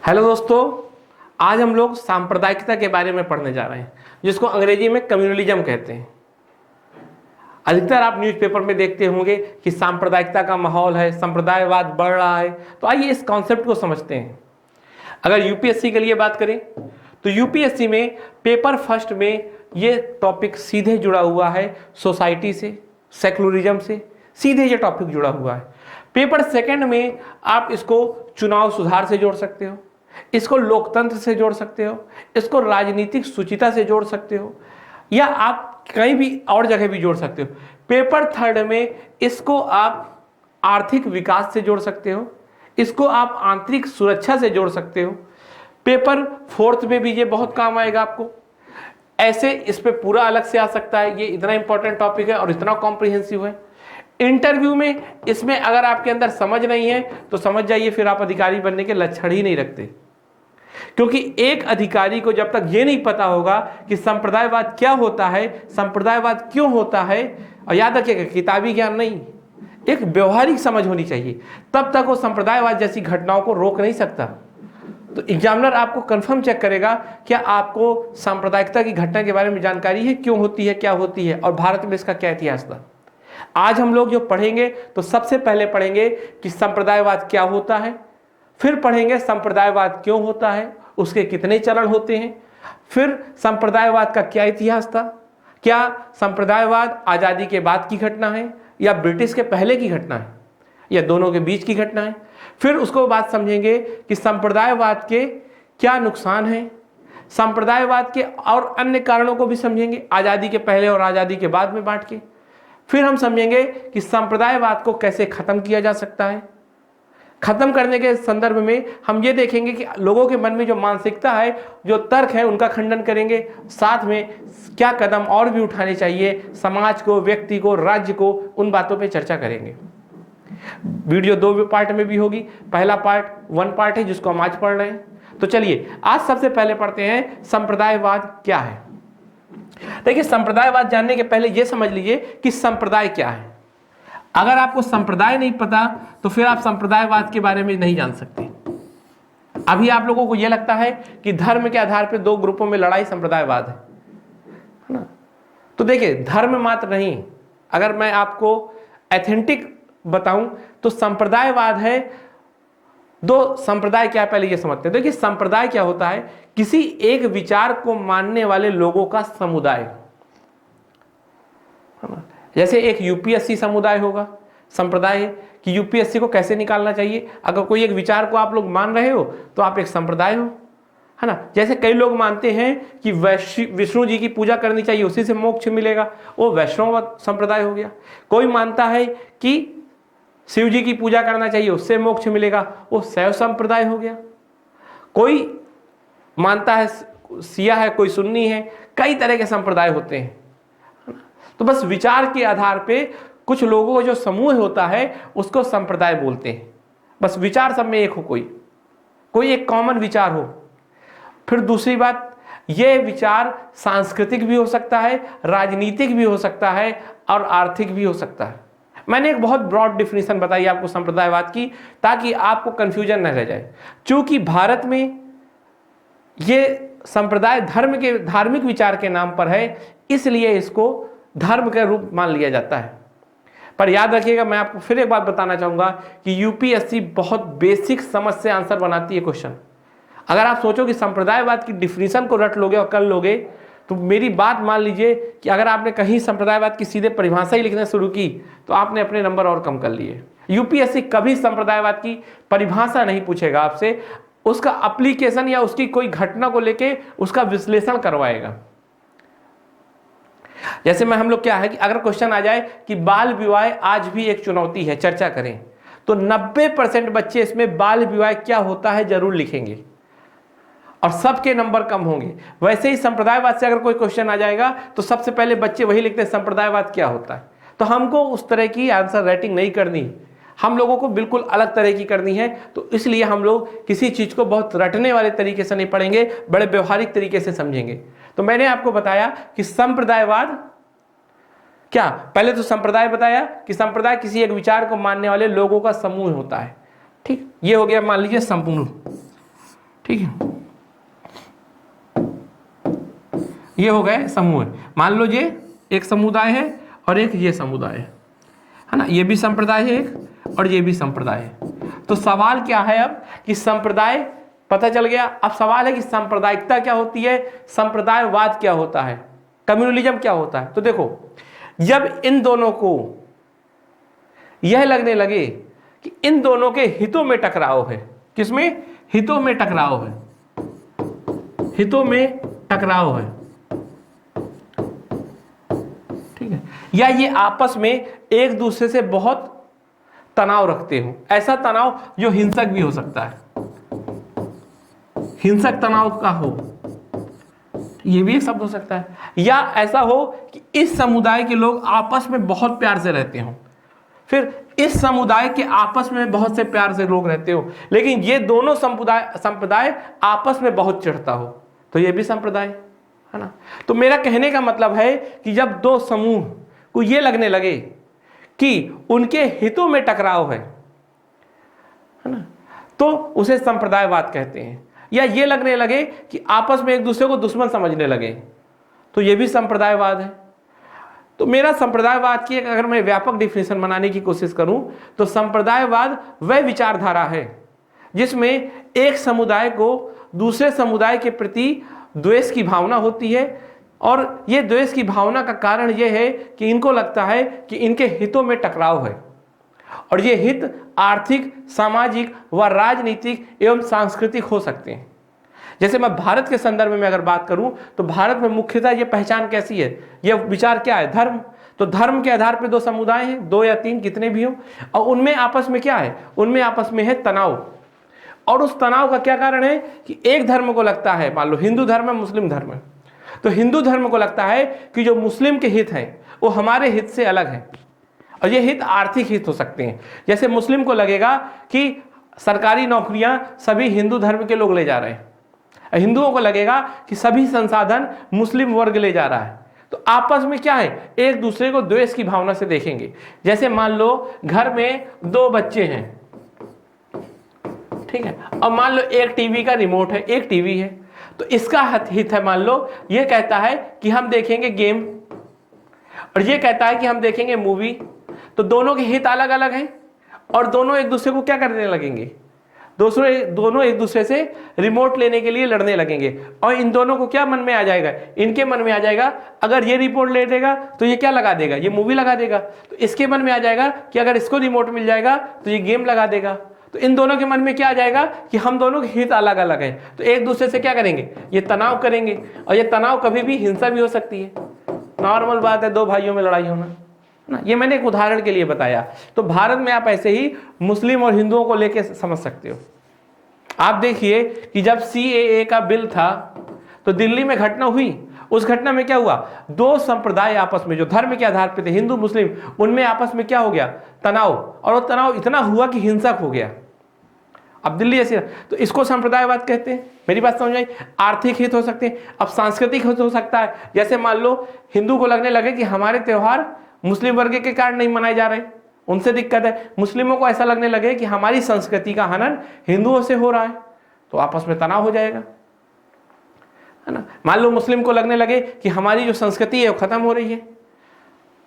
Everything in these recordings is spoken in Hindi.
हेलो दोस्तों, आज हम लोग सांप्रदायिकता के बारे में पढ़ने जा रहे हैं, जिसको अंग्रेजी में कम्युनलिज्म कहते हैं। अधिकतर आप न्यूज़पेपर में देखते होंगे कि सांप्रदायिकता का माहौल है, संप्रदायवाद बढ़ रहा है। तो आइए इस कॉन्सेप्ट को समझते हैं। अगर यूपीएससी के लिए बात करें तो यूपीएससी में पेपर फर्स्ट में ये टॉपिक सीधे जुड़ा हुआ है सोसाइटी से, सेकुलरिज्म से, सीधे ये टॉपिक जुड़ा हुआ है। पेपर सेकंड में आप इसको चुनाव सुधार से जोड़ सकते हो, इसको लोकतंत्र से जोड़ सकते हो, इसको राजनीतिक शुचिता से जोड़ सकते हो, या आप कहीं भी और जगह भी जोड़ सकते हो। पेपर थर्ड में इसको आप आर्थिक विकास से जोड़ सकते हो, इसको आप आंतरिक सुरक्षा से जोड़ सकते हो। पेपर फोर्थ में भी ये बहुत काम आएगा आपको। ऐसे इस पे पूरा अलग से आ सकता है। ये इतना इंपॉर्टेंट टॉपिक है और इतना कॉम्प्रिहेंसिव है। इंटरव्यू में इसमें अगर आपके अंदर समझ नहीं है तो समझ जाइए फिर आप अधिकारी बनने के लक्षण ही नहीं रखते। क्योंकि एक अधिकारी को जब तक ये नहीं पता होगा कि संप्रदायवाद क्या होता है, संप्रदायवाद क्यों होता है, और याद रखिएगा किताबी ज्ञान नहीं, एक व्यवहारिक समझ होनी चाहिए, तब तक वो संप्रदायवाद जैसी घटनाओं को रोक नहीं सकता। तो एग्जामिनर आपको कंफर्म चेक करेगा क्या आपको सांप्रदायिकता की घटना के बारे में जानकारी है, क्यों होती है, क्या होती है, और भारत में इसका क्या इतिहास था। आज हम लोग जो पढ़ेंगे तो सबसे पहले पढ़ेंगे कि संप्रदायवाद क्या होता है, फिर पढ़ेंगे संप्रदायवाद क्यों होता है, उसके कितने चरण होते हैं, फिर संप्रदायवाद का क्या इतिहास था, क्या संप्रदायवाद आज़ादी के बाद की घटना है या ब्रिटिश के पहले की घटना है या दोनों के बीच की घटना है। फिर उसको बाद समझेंगे कि संप्रदायवाद के क्या नुकसान हैं, संप्रदायवाद के और अन्य कारणों को भी समझेंगे, आज़ादी के पहले और आज़ादी के बाद में बांट के। फिर हम समझेंगे कि संप्रदायवाद को कैसे खत्म किया जा सकता है। खत्म करने के संदर्भ में हम ये देखेंगे कि लोगों के मन में जो मानसिकता है, जो तर्क है, उनका खंडन करेंगे। साथ में क्या कदम और भी उठाने चाहिए, समाज को, व्यक्ति को, राज्य को, उन बातों पे चर्चा करेंगे। वीडियो दो पार्ट में भी होगी। पहला पार्ट 1 पार्ट है जिसको हम आज पढ़ रहे हैं। तो चलिए आज सबसे पहले पढ़ते हैं संप्रदायवाद क्या है। देखिए, संप्रदायवाद जानने के पहले यह समझ लीजिए कि संप्रदाय क्या है। अगर आपको संप्रदाय नहीं पता तो फिर आप संप्रदायवाद के बारे में नहीं जान सकते। अभी आप लोगों को यह लगता है कि धर्म के आधार पर 2 ग्रुपों में लड़ाई संप्रदायवाद है ना। तो देखिए, धर्म मात्र नहीं, अगर मैं आपको एथेंटिक बताऊं तो संप्रदायवाद है 2 संप्रदाय क्या, पहले ये समझते हैं। देखिए, संप्रदाय क्या होता है, किसी एक विचार को मानने वाले लोगों का समुदाय। जैसे एक यूपीएससी समुदाय होगा, संप्रदाय है कि यूपीएससी को कैसे निकालना चाहिए। अगर कोई एक विचार को आप लोग मान रहे हो तो आप एक संप्रदाय हो, है ना। जैसे कई लोग मानते हैं कि विष्णु जी की पूजा करनी चाहिए, उसी से मोक्ष मिलेगा, वो वैष्णव संप्रदाय हो गया। कोई मानता है कि शिव जी की पूजा करना चाहिए, उससे मोक्ष मिलेगा, वो शैव संप्रदाय हो गया। कोई मानता है सिया है, कोई सुन्नी है, कई तरह के संप्रदाय होते हैं। तो बस विचार के आधार पे कुछ लोगों का जो समूह होता है उसको संप्रदाय बोलते हैं। बस विचार सब में एक हो, कोई एक कॉमन विचार हो। फिर दूसरी बात, ये विचार सांस्कृतिक भी हो सकता है, राजनीतिक भी हो सकता है और आर्थिक भी हो सकता है। मैंने एक बहुत ब्रॉड डिफिनीशन बताई आपको संप्रदायवाद की, ताकि आपको कंफ्यूजन न रह जाए। क्योंकि भारत में ये संप्रदाय धर्म के धार्मिक विचार के नाम पर है, इसलिए इसको धर्म का रूप मान लिया जाता है। पर याद रखिएगा, मैं आपको फिर एक बात बताना चाहूंगा कि यूपीएससी बहुत बेसिक समझ से आंसर बनाती है क्वेश्चन। अगर आप सोचो कि संप्रदायवाद की डिफिनीशन को रट लोगे और कर लोगे तो मेरी बात मान लीजिए कि अगर आपने कहीं संप्रदायवाद की सीधे परिभाषा ही लिखना शुरू की तो आपने अपने नंबर और कम कर लिए। यूपीएससी कभी संप्रदायवाद की परिभाषा नहीं पूछेगा आपसे, उसका एप्लीकेशन या उसकी कोई घटना को लेके उसका विश्लेषण करवाएगा। जैसे हम लोग क्या है कि अगर क्वेश्चन आ जाए कि बाल विवाह आज भी एक चुनौती है, चर्चा करें, तो 90% बच्चे इसमें बाल विवाह क्या होता है जरूर लिखेंगे और सबके नंबर कम होंगे। वैसे ही संप्रदायवाद से अगर कोई क्वेश्चन आ जाएगा तो सबसे पहले बच्चे वही लिखते हैं संप्रदायवाद क्या होता है। तो हमको उस तरह की आंसर राइटिंग नहीं करनी, हम लोगों को बिल्कुल अलग तरह की करनी है। तो इसलिए हम लोग किसी चीज को बहुत रटने वाले तरीके से नहीं पढ़ेंगे, बड़े व्यवहारिक तरीके से समझेंगे। तो मैंने आपको बताया कि संप्रदायवाद क्या, पहले तो संप्रदाय बताया कि संप्रदाय किसी एक विचार को मानने वाले लोगों का समूह होता है। ठीक, ये हो गया मान लीजिए संपूर्ण। ठीक है, ये हो गए समूह। मान लो ये एक समुदाय है और एक ये समुदाय है ना, ये भी संप्रदाय है एक और ये भी संप्रदाय है। तो सवाल क्या है अब कि संप्रदाय पता चल गया, अब सवाल है कि सांप्रदायिकता क्या होती है, संप्रदायवाद क्या होता है, कम्युनलिज्म क्या होता है। तो देखो, जब इन दोनों को यह लगने लगे कि इन दोनों के हितों में टकराव है, किसमें, हितों में टकराव है, हितों में टकराव है, ठीक है, या ये आपस में एक दूसरे से बहुत तनाव रखते हो, ऐसा तनाव जो हिंसक भी हो सकता है, हिंसक तनाव का हो, ये भी एक शब्द हो सकता है, या ऐसा हो कि इस समुदाय के लोग आपस में बहुत प्यार से रहते हो, फिर इस समुदाय के आपस में बहुत से प्यार से लोग रहते हो, लेकिन ये दोनों संप्रदाय आपस में बहुत चिढ़ता हो, तो ये भी संप्रदाय है ना। तो मेरा कहने का मतलब है कि जब दो समूह को ये लगने लगे कि उनके हितों में टकराव है ना, तो उसे संप्रदायवाद कहते हैं। या ये लगने लगे कि आपस में एक दूसरे को दुश्मन समझने लगे, तो ये भी संप्रदायवाद है। तो मेरा संप्रदायवाद की अगर मैं व्यापक डिफिनेशन बनाने की कोशिश करूं तो संप्रदायवाद वह विचारधारा है जिसमें एक समुदाय को दूसरे समुदाय के प्रति द्वेष की भावना होती है, और ये द्वेष की भावना का कारण ये है कि इनको लगता है कि इनके हितों में टकराव है, और ये हित आर्थिक, सामाजिक व राजनीतिक एवं सांस्कृतिक हो सकते हैं। जैसे मैं भारत के संदर्भ में अगर बात करूं तो भारत में मुख्यतः ये पहचान कैसी है, ये विचार क्या है, धर्म। तो धर्म के आधार पर दो समुदाय हैं, दो या तीन कितने भी हो, और उनमें आपस में क्या है, उनमें आपस में है तनाव। और उस तनाव का क्या कारण है कि एक धर्म को लगता है, मान लो हिंदू धर्म है, मुस्लिम धर्म है, तो हिंदू धर्म को लगता है कि जो मुस्लिम के हित हैं वो हमारे हित से अलग हैं, और ये हित आर्थिक हित हो सकते हैं। जैसे मुस्लिम को लगेगा कि सरकारी नौकरियां सभी हिंदू धर्म के लोग ले जा रहे हैं, हिंदुओं को लगेगा कि सभी संसाधन मुस्लिम वर्ग ले जा रहा है, तो आपस में क्या है, एक दूसरे को द्वेष की भावना से देखेंगे। जैसे मान लो घर में दो बच्चे हैं, ठीक है, और मान लो एक टीवी का रिमोट है, एक टीवी है, तो इसका हित है, मान लो ये कहता है कि हम देखेंगे गेम, और ये कहता है कि हम देखेंगे मूवी। तो दोनों के हित अलग अलग हैं, और दोनों एक दूसरे को क्या करने लगेंगे, दोनों एक दूसरे से रिमोट लेने के लिए लड़ने लगेंगे। और इन दोनों को क्या मन में आ जाएगा, इनके मन में आ जाएगा अगर ये रिमोट ले देगा तो ये क्या लगा देगा, ये मूवी लगा देगा। तो इसके मन में आ जाएगा कि अगर इसको रिमोट मिल जाएगा तो ये गेम लगा देगा। तो इन दोनों के मन में क्या आ जाएगा कि हम दोनों के हित अलग अलग हैं, तो एक दूसरे से क्या करेंगे, ये तनाव करेंगे। और ये तनाव कभी भी हिंसा भी हो सकती है, नॉर्मल बात है दो भाइयों में लड़ाई होना ना, ये मैंने एक उदाहरण के लिए बताया। तो भारत में आप ऐसे ही मुस्लिम और हिंदुओं को लेकर समझ सकते हो। आप देखिए कि जब CAA का बिल था तो दिल्ली में घटना हुई, उस घटना में क्या हुआ, दो संप्रदाय आपस में जो धर्म के आधार पर थे, हिंदू मुस्लिम, उनमें आपस में क्या हो गया, तनाव। और वो तनाव इतना हुआ कि हिंसक हो गया। अब दिल्ली ऐसे, तो इसको संप्रदायवाद कहते हैं। मेरी बात समझ आई। आर्थिक हित हो सकते हैं, अब सांस्कृतिक हित हो सकता है। जैसे मान लो हिंदू को लगने लगे कि हमारे त्यौहार मुस्लिम वर्ग के कारण नहीं मनाए जा रहे, उनसे दिक्कत है। मुस्लिमों को ऐसा लगने लगे कि हमारी संस्कृति का हनन हिंदुओं से हो रहा है, तो आपस में तनाव हो जाएगा, है ना। मान लो मुस्लिम को लगने लगे कि हमारी जो संस्कृति है वो खत्म हो रही है,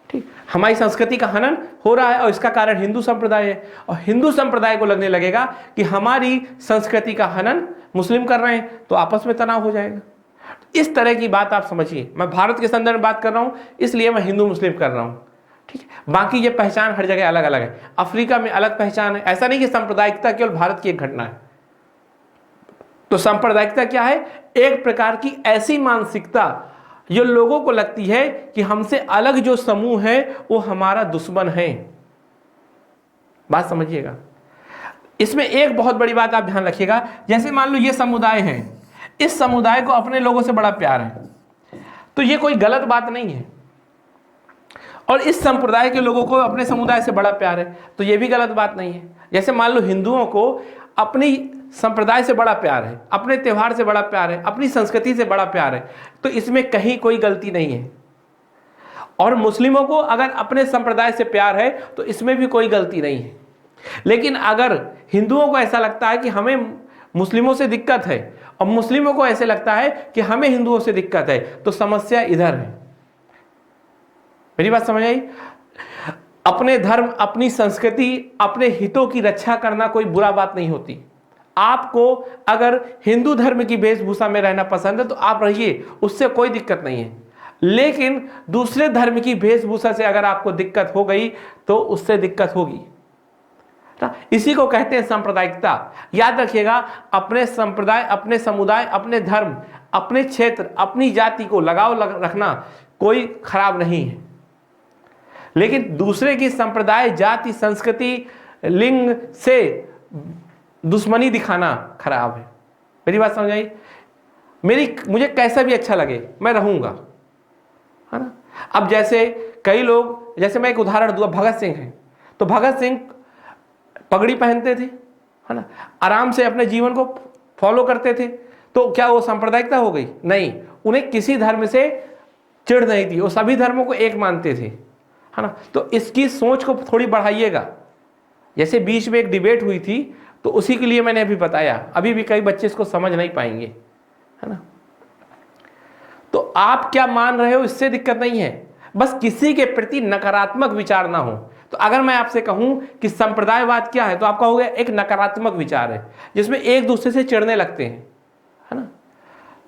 ठीक, हमारी संस्कृति का हनन हो रहा है और इसका कारण हिंदू संप्रदाय है। और हिंदू संप्रदाय को लगने लगेगा कि हमारी संस्कृति का हनन मुस्लिम कर रहे हैं, तो आपस में तनाव हो जाएगा। इस तरह की बात आप समझिए। मैं भारत के संदर्भ में बात कर रहा हूं, इसलिए मैं हिंदू मुस्लिम कर रहा हूं, ठीक है। बाकी ये पहचान हर जगह अलग अलग है। अफ्रीका में अलग पहचान है। ऐसा नहीं कि सांप्रदायिकता केवल भारत की एक घटना है। तो सांप्रदायिकता क्या है, एक प्रकार की ऐसी मानसिकता जो लोगों को लगती है कि हमसे अलग जो समूह है वो हमारा दुश्मन है। बात समझिएगा। इसमें एक बहुत बड़ी बात आप ध्यान रखिएगा। जैसे मान लो ये समुदाय है, इस समुदाय को अपने लोगों से बड़ा प्यार है, तो ये कोई गलत बात नहीं है। और इस संप्रदाय के लोगों को अपने समुदाय से बड़ा प्यार है, तो ये भी गलत बात नहीं है। जैसे मान लो हिंदुओं को अपनी संप्रदाय से बड़ा प्यार है, अपने त्यौहार से बड़ा प्यार है, अपनी संस्कृति से बड़ा प्यार है, तो इसमें कहीं कोई गलती नहीं है। और मुस्लिमों को अगर अपने संप्रदाय से प्यार है तो इसमें भी कोई गलती नहीं है। लेकिन अगर हिंदुओं को ऐसा लगता है कि हमें मुस्लिमों से दिक्कत है और मुस्लिमों को ऐसे लगता है कि हमें हिंदुओं से दिक्कत है, तो समस्या इधर है। मेरी बात समझ आई? अपने धर्म, अपनी संस्कृति, अपने हितों की रक्षा करना कोई बुरा बात नहीं होती। आपको अगर हिंदू धर्म की वेशभूषा में रहना पसंद है तो आप रहिए, उससे कोई दिक्कत नहीं है। लेकिन दूसरे धर्म की वेशभूषा से अगर आपको दिक्कत हो गई तो उससे दिक्कत होगी। इसी को कहते हैं सांप्रदायिकता। याद रखिएगा, अपने संप्रदाय, अपने समुदाय, अपने धर्म, अपने क्षेत्र, अपनी जाति को लगाव रखना कोई खराब नहीं है, लेकिन दूसरे की संप्रदाय, जाति, संस्कृति, लिंग से दुश्मनी दिखाना खराब है। मेरी बात समझ आई? मुझे कैसा भी अच्छा लगे मैं रहूंगा, है ना। अब जैसे कई लोग, जैसे मैं एक उदाहरण दूंगा, भगत सिंह है, तो भगत सिंह पगड़ी पहनते थे, है ना, आराम से अपने जीवन को फॉलो करते थे, तो क्या वो सांप्रदायिकता हो गई? नहीं, उन्हें किसी धर्म से चिढ़ नहीं थी, वो सभी धर्मों को एक मानते थे, है ना। तो इसकी सोच को थोड़ी बढ़ाइएगा। जैसे बीच में एक डिबेट हुई थी, तो उसी के लिए मैंने अभी बताया, अभी भी कई बच्चे इसको समझ नहीं पाएंगे, है ना। तो आप क्या मान रहे हो इससे दिक्कत नहीं है, बस किसी के प्रति नकारात्मक विचार ना हो। तो अगर मैं आपसे कहूं कि संप्रदायवाद क्या है, तो आप कहोगे एक नकारात्मक विचार है जिसमें एक दूसरे से चिढ़ने लगते हैं, है ना।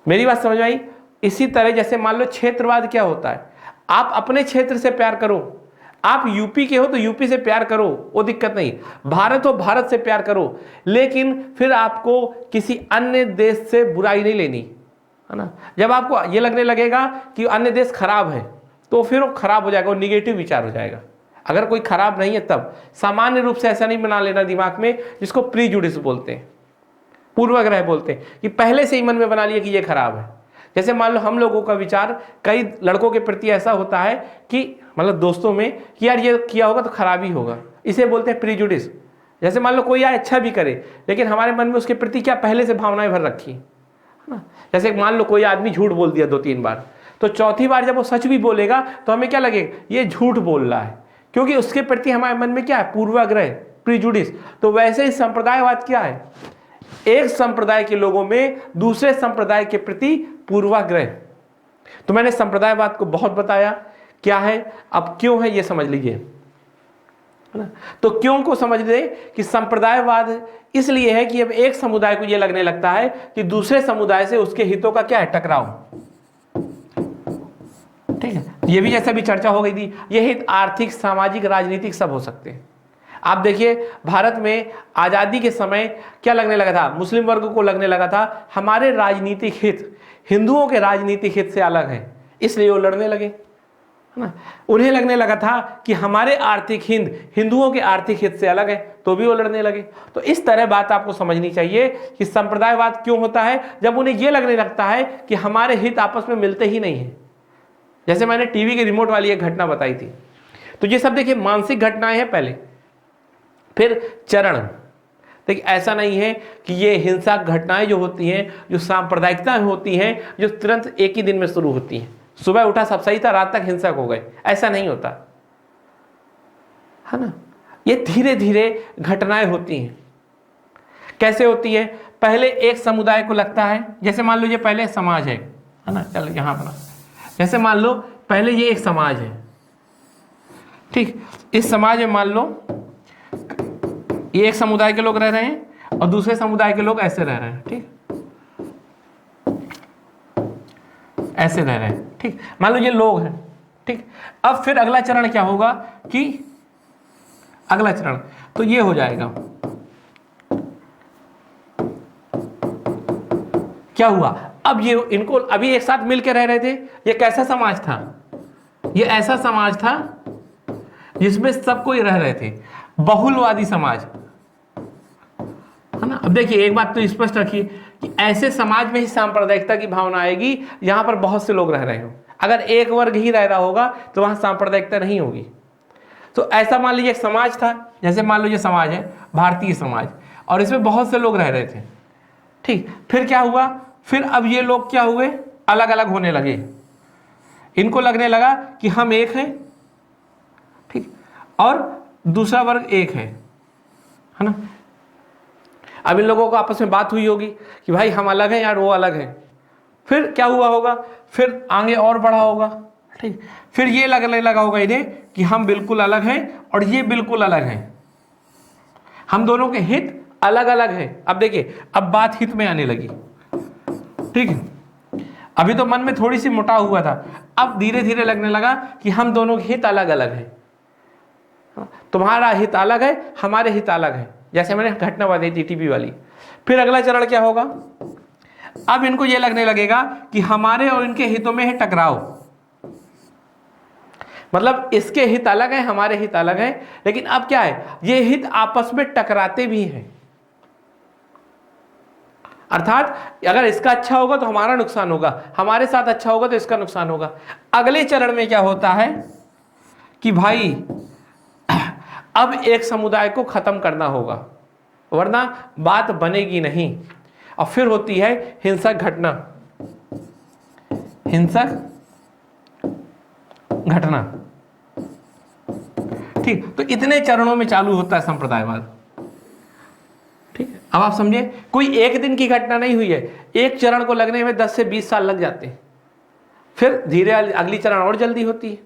मेरी बात समझ आई? इसी तरह जैसे मान लो क्षेत्रवाद क्या होता है, आप अपने क्षेत्र से प्यार करो, आप यूपी के हो तो यूपी से प्यार करो, वो दिक्कत नहीं, भारत हो भारत से प्यार करो, लेकिन फिर आपको किसी अन्य देश से बुराई नहीं लेनी, है ना। जब आपको ये लगने लगेगा कि अन्य देश खराब है, तो फिर वो खराब हो जाएगा, वो निगेटिव विचार हो जाएगा। अगर कोई खराब नहीं है तब सामान्य रूप से ऐसा नहीं बना लेना दिमाग में, जिसको प्रीजुडिस बोलते हैं, पूर्वाग्रह बोलते हैं, कि पहले से ही मन में बना लिया कि ये खराब है। जैसे मान लो हम लोगों का विचार कई लड़कों के प्रति ऐसा होता है कि मतलब दोस्तों में कि यार ये किया होगा तो खराब ही होगा, इसे बोलते हैं प्रीजुडिस। जैसे मान लो कोई यार अच्छा भी करे, लेकिन हमारे मन में उसके प्रति क्या पहले से भावनाएं भर रखी, है ना। जैसे मान लो कोई आदमी झूठ बोल दिया 2-3 बार, तो चौथी बार जब वो सच भी बोलेगा तो हमें क्या लगेगा, ये झूठ बोल रहा है, क्योंकि उसके प्रति हमारे मन में क्या है, पूर्वाग्रह, प्रीजुडिस। तो वैसे ही संप्रदायवाद क्या है, एक संप्रदाय के लोगों में दूसरे संप्रदाय के प्रति पूर्वाग्रह। तो मैंने संप्रदायवाद को बहुत बताया क्या है, अब क्यों है ये समझ लीजिए, है ना। तो क्यों को समझ ले कि संप्रदायवाद इसलिए है कि अब एक समुदाय को ये लगने लगता है कि दूसरे समुदाय से उसके हितों का क्या है, टकराव, ठीक है। ये भी जैसे भी चर्चा हो गई थी, ये हित आर्थिक, सामाजिक, राजनीतिक सब हो सकते हैं। आप देखिए भारत में आज़ादी के समय क्या लगने लगा था, मुस्लिम वर्ग को लगने लगा था हमारे राजनीतिक हित हिंदुओं के राजनीतिक हित से अलग है, इसलिए वो लड़ने लगे, है ना। उन्हें लगने लगा था कि हमारे आर्थिक हित हिंदुओं के आर्थिक हित से अलग है, तो भी वो लड़ने लगे। तो इस तरह बात आपको समझनी चाहिए कि संप्रदायवाद क्यों होता है, जब उन्हें यह लगने लगता है कि हमारे हित आपस में मिलते ही नहीं है। जैसे मैंने टीवी के रिमोट वाली एक घटना बताई थी, तो ये सब देखिए मानसिक घटनाएं हैं पहले, फिर चरण। देखिए ऐसा नहीं है कि ये हिंसक घटनाएं जो होती हैं, जो सांप्रदायिकता होती हैं, जो तुरंत एक ही दिन में शुरू होती हैं, सुबह उठा सब सही था, रात तक हिंसक हो गए, ऐसा नहीं होता, है ना। ये धीरे धीरे घटनाएं होती हैं। कैसे होती है, पहले एक समुदाय को लगता है, जैसे मान लो ये पहले समाज है ना, चल यहाँ पर जैसे मान लो पहले ये एक समाज है, ठीक। इस समाज में मान लो ये एक समुदाय के लोग रह रहे हैं और दूसरे समुदाय के लोग ऐसे रह रहे हैं, ठीक, ऐसे रह रहे हैं, ठीक। मान लो ये लोग हैं, ठीक। अब फिर अगला चरण क्या होगा कि अगला चरण तो ये हो जाएगा, क्या हुआ, अब ये इनको अभी एक साथ मिलकर रह रहे थे, ये कैसा समाज था, ये ऐसा समाज था जिसमें सब कोई रह रहे थे, बहुलवादी समाज, है ना। अब देखिए एक बात तो स्पष्ट रखिए कि ऐसे समाज में ही सांप्रदायिकता की भावना आएगी जहां पर बहुत से लोग रह रहे हो। अगर एक वर्ग ही रह रहा होगा तो वहां सांप्रदायिकता नहीं होगी। तो ऐसा मान लीजिए एक समाज था, जैसे मान लो ये समाज है भारतीय समाज, और इसमें बहुत से लोग रह रहे थे, ठीक। फिर क्या हुआ, फिर अब ये लोग क्या हुए, अलग अलग होने लगे, इनको लगने लगा कि हम एक हैं, ठीक, और दूसरा वर्ग एक है ना। अब इन लोगों को आपस में बात हुई होगी कि भाई हम अलग हैं यार, वो अलग हैं। फिर क्या हुआ होगा, फिर आगे और बढ़ा होगा, ठीक। फिर ये लगने लगा होगा इन्हें कि हम बिल्कुल अलग हैं और ये बिल्कुल अलग हैं, हम दोनों के हित अलग अलग हैं। अब देखिए, अब बात हित में आने लगी, ठीक है। अभी तो मन में थोड़ी सी मुटाव हुआ था, अब धीरे धीरे लगने लगा कि हम दोनों के हित अलग अलग हैं। तुम्हारा हित अलग है, हमारे हित अलग है, जैसे मैंने घटना बताई थी टीबी वाली। फिर अगला चरण क्या होगा, अब इनको यह लगने लगेगा कि हमारे और इनके हितों में है टकराव, मतलब इसके हित अलग है, हमारे हित अलग है, लेकिन अब क्या है, ये हित आपस में टकराते भी हैं। अर्थात अगर इसका अच्छा होगा तो हमारा नुकसान होगा, हमारे साथ अच्छा होगा तो इसका नुकसान होगा। अगले चरण में क्या होता है कि भाई अब एक समुदाय को खत्म करना होगा, वरना बात बनेगी नहीं। और फिर होती है हिंसक घटना, हिंसक घटना, ठीक। तो इतने चरणों में चालू होता है संप्रदायवाद, ठीक है। अब आप समझे, कोई एक दिन की घटना नहीं हुई है, एक चरण को लगने में 10 से 20 साल लग जाते हैं, फिर धीरे अगली चरण और जल्दी होती है,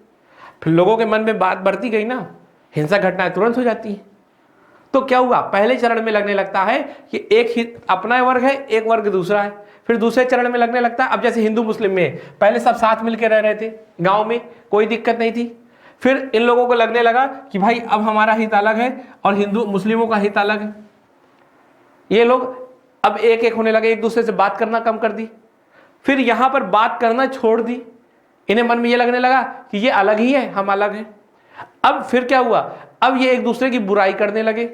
फिर लोगों के मन में बात बढ़ती गई ना, हिंसक घटनाएं तुरंत हो जाती है। तो क्या हुआ, पहले चरण में लगने लगता है कि एक ही अपना वर्ग है, एक वर्ग दूसरा है। फिर दूसरे चरण में लगने लगता है, अब जैसे हिंदू मुस्लिम में पहले सब साथ मिलकर रह रहे थे, गांव में कोई दिक्कत नहीं थी। फिर इन लोगों को लगने लगा कि भाई अब हमारा हित अलग है और हिंदू मुस्लिमों का हित अलग है। ये लोग अब एक एक होने लगे, एक दूसरे से बात करना कम कर दी, फिर यहां पर बात करना छोड़ दी। इन्हें मन में ये लगने लगा कि ये अलग ही है, हम अलग हैं। अब फिर क्या हुआ, अब ये एक दूसरे की बुराई करने लगे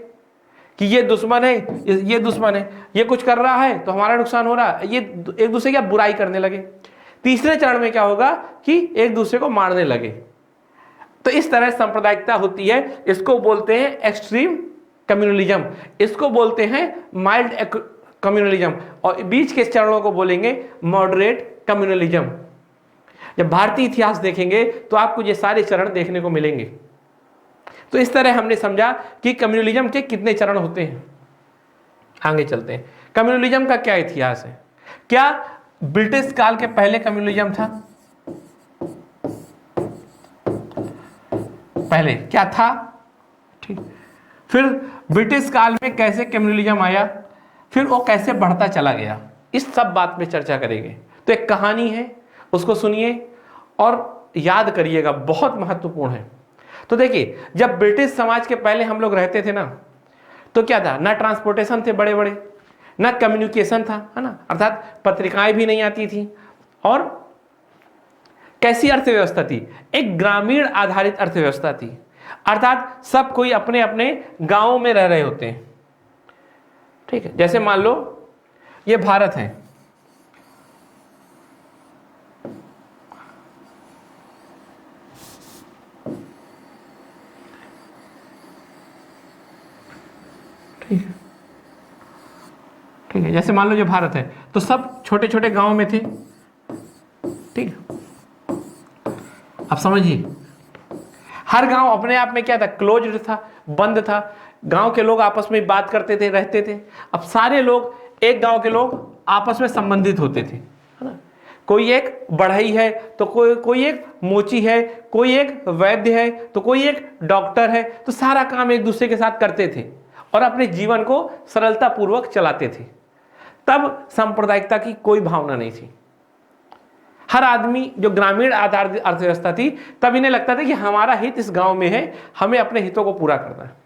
कि ये दुश्मन है, ये दुश्मन है, ये कुछ कर रहा है तो हमारा नुकसान हो रहा है, ये एक दूसरे की बुराई करने लगे। तीसरे चरण में क्या होगा कि एक दूसरे को मारने लगे। तो इस तरह सांप्रदायिकता होती है, इसको बोलते हैं एक्सट्रीम कम्युनलिज्म, इसको बोलते हैं माइल्ड कम्युनलिज्म, और बीच के चरणों को बोलेंगे मॉडरेट कम्युनलिज्म। जब भारतीय इतिहास देखेंगे तो आपको ये सारे चरण देखने को मिलेंगे। तो इस तरह हमने समझा कि कम्युनलिज्म के कितने चरण होते हैं। आगे चलते हैं, कम्युनलिज्म का क्या इतिहास है। क्या ब्रिटिश काल के पहले कम्युनलिज्म था? पहले क्या था, ठीक। फिर ब्रिटिश काल में कैसे कम्युनलिज्म आया, फिर वो कैसे बढ़ता चला गया, इस सब बात में चर्चा करेंगे। तो एक कहानी है, उसको सुनिए और याद करिएगा, बहुत महत्वपूर्ण है। तो देखिए, जब ब्रिटिश समाज के पहले हम लोग रहते थे ना, तो क्या था, ना ट्रांसपोर्टेशन थे बड़े बड़े, ना कम्युनिकेशन था, है ना, अर्थात पत्रिकाएं भी नहीं आती थी। और कैसी अर्थव्यवस्था थी, एक ग्रामीण आधारित अर्थव्यवस्था थी, अर्थात सब कोई अपने अपने गांवों में रह रहे होते हैं, ठीक है। जैसे मान लो ये भारत है, ठीक है, जैसे मान लो ये भारत है, तो सब छोटे छोटे गांव में थे, ठीक। अब समझिए, हर गांव अपने आप में क्या था, क्लोज्ड था, बंद था, गांव के लोग आपस में बात करते थे, रहते थे। अब सारे लोग, एक गांव के लोग आपस में संबंधित होते थे, है ना। कोई एक बढ़ई है तो कोई एक मोची है, कोई एक वैद्य है तो कोई एक डॉक्टर है, तो सारा काम एक दूसरे के साथ करते थे और अपने जीवन को सरलता पूर्वक चलाते थे। तब सांप्रदायिकता की कोई भावना नहीं थी। हर आदमी, जो ग्रामीण आधारित अर्थव्यवस्था थी, तब इन्हें लगता था कि हमारा हित इस गांव में है, हमें अपने हितों को पूरा करना है।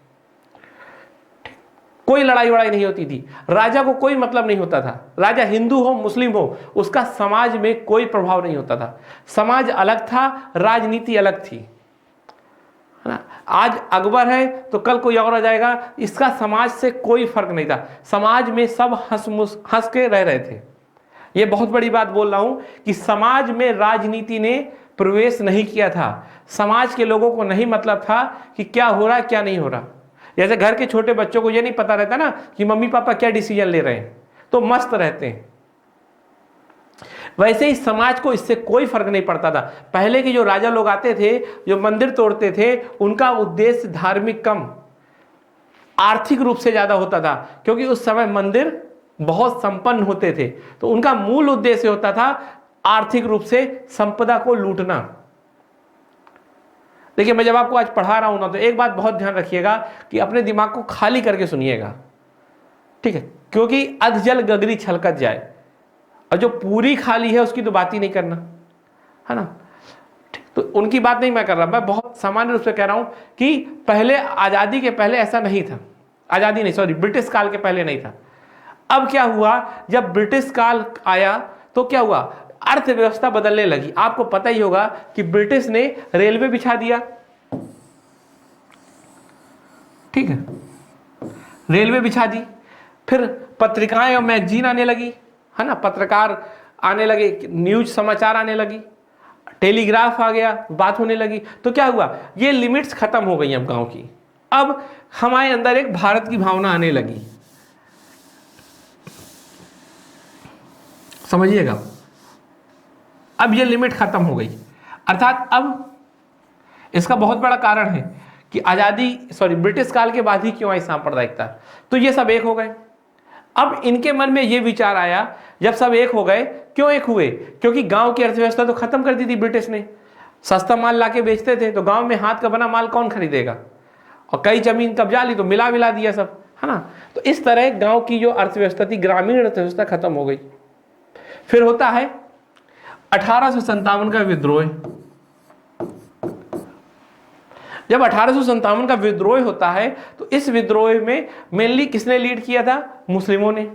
कोई लड़ाई वड़ाई नहीं होती थी, राजा को कोई मतलब नहीं होता था, राजा हिंदू हो मुस्लिम हो, उसका समाज में कोई प्रभाव नहीं होता था। समाज अलग था, राजनीति अलग थी, है ना। आज अकबर है तो कल कोई और आ जाएगा, इसका समाज से कोई फर्क नहीं था। समाज में सब हंस के रह रहे थे। ये बहुत बड़ी बात बोल रहा हूं कि समाज में राजनीति ने प्रवेश नहीं किया था। समाज के लोगों को नहीं मतलब था कि क्या हो रहा है क्या नहीं हो रहा। जैसे घर के छोटे बच्चों को ये नहीं पता रहता ना कि मम्मी पापा क्या डिसीजन ले रहे हैं, तो मस्त रहते हैं, वैसे ही समाज को इससे कोई फर्क नहीं पड़ता था। पहले के जो राजा लोग आते थे, जो मंदिर तोड़ते थे, उनका उद्देश्य धार्मिक कम, आर्थिक रूप से ज़्यादा होता था, क्योंकि उस समय मंदिर बहुत संपन्न होते थे, तो उनका मूल उद्देश्य होता था आर्थिक रूप से संपदा को लूटना। देखिए, मैं जब आपको आज पढ़ा रहा हूं ना, तो एक बात बहुत ध्यान रखिएगा कि अपने दिमाग को खाली करके सुनिएगा, ठीक है, क्योंकि अधजल गगरी छलकत जाए, और जो पूरी खाली है उसकी तो बात ही नहीं करना, है ना। तो उनकी बात नहीं मैं कर रहा, मैं बहुत सामान्य रूप से कह रहा हूं कि पहले, आज़ादी के पहले ऐसा नहीं था, आज़ादी नहीं, सॉरी, ब्रिटिश काल के पहले नहीं था। अब क्या हुआ, जब ब्रिटिश काल आया तो क्या हुआ, अर्थव्यवस्था बदलने लगी। आपको पता ही होगा कि ब्रिटिश ने रेलवे बिछा दिया, ठीक है, रेलवे बिछा दी, फिर पत्रिकाएं और मैगजीन आने लगी, है ना, पत्रकार आने लगे, न्यूज समाचार आने लगी, टेलीग्राफ आ गया, बात होने लगी। तो क्या हुआ, ये लिमिट्स खत्म हो गई अब गांव की। अब हमारे अंदर एक भारत की भावना आने लगी, समझिएगा, अब ये लिमिट खत्म हो गई। अर्थात अब इसका बहुत बड़ा कारण है कि आज़ादी, सॉरी, ब्रिटिश काल के बाद ही क्यों आई सांप्रदायिकता। तो ये सब एक हो गए। अब इनके मन में ये विचार आया, जब सब एक हो गए, क्यों एक हुए, क्योंकि गांव की अर्थव्यवस्था तो खत्म कर दी थी ब्रिटिश ने, सस्ता माल लाके बेचते थे, तो गांव में हाथ का बना माल कौन खरीदेगा, और कई जमीन कब्जा ली तो मिला दिया सब, है ना। तो इस तरह गांव की जो अर्थव्यवस्था थी, ग्रामीण अर्थव्यवस्था खत्म हो गई। फिर होता है 1857 का विद्रोह। जब 1857 का विद्रोह होता है, तो इस विद्रोह में मेनली किसने लीड किया था, मुस्लिमों ने।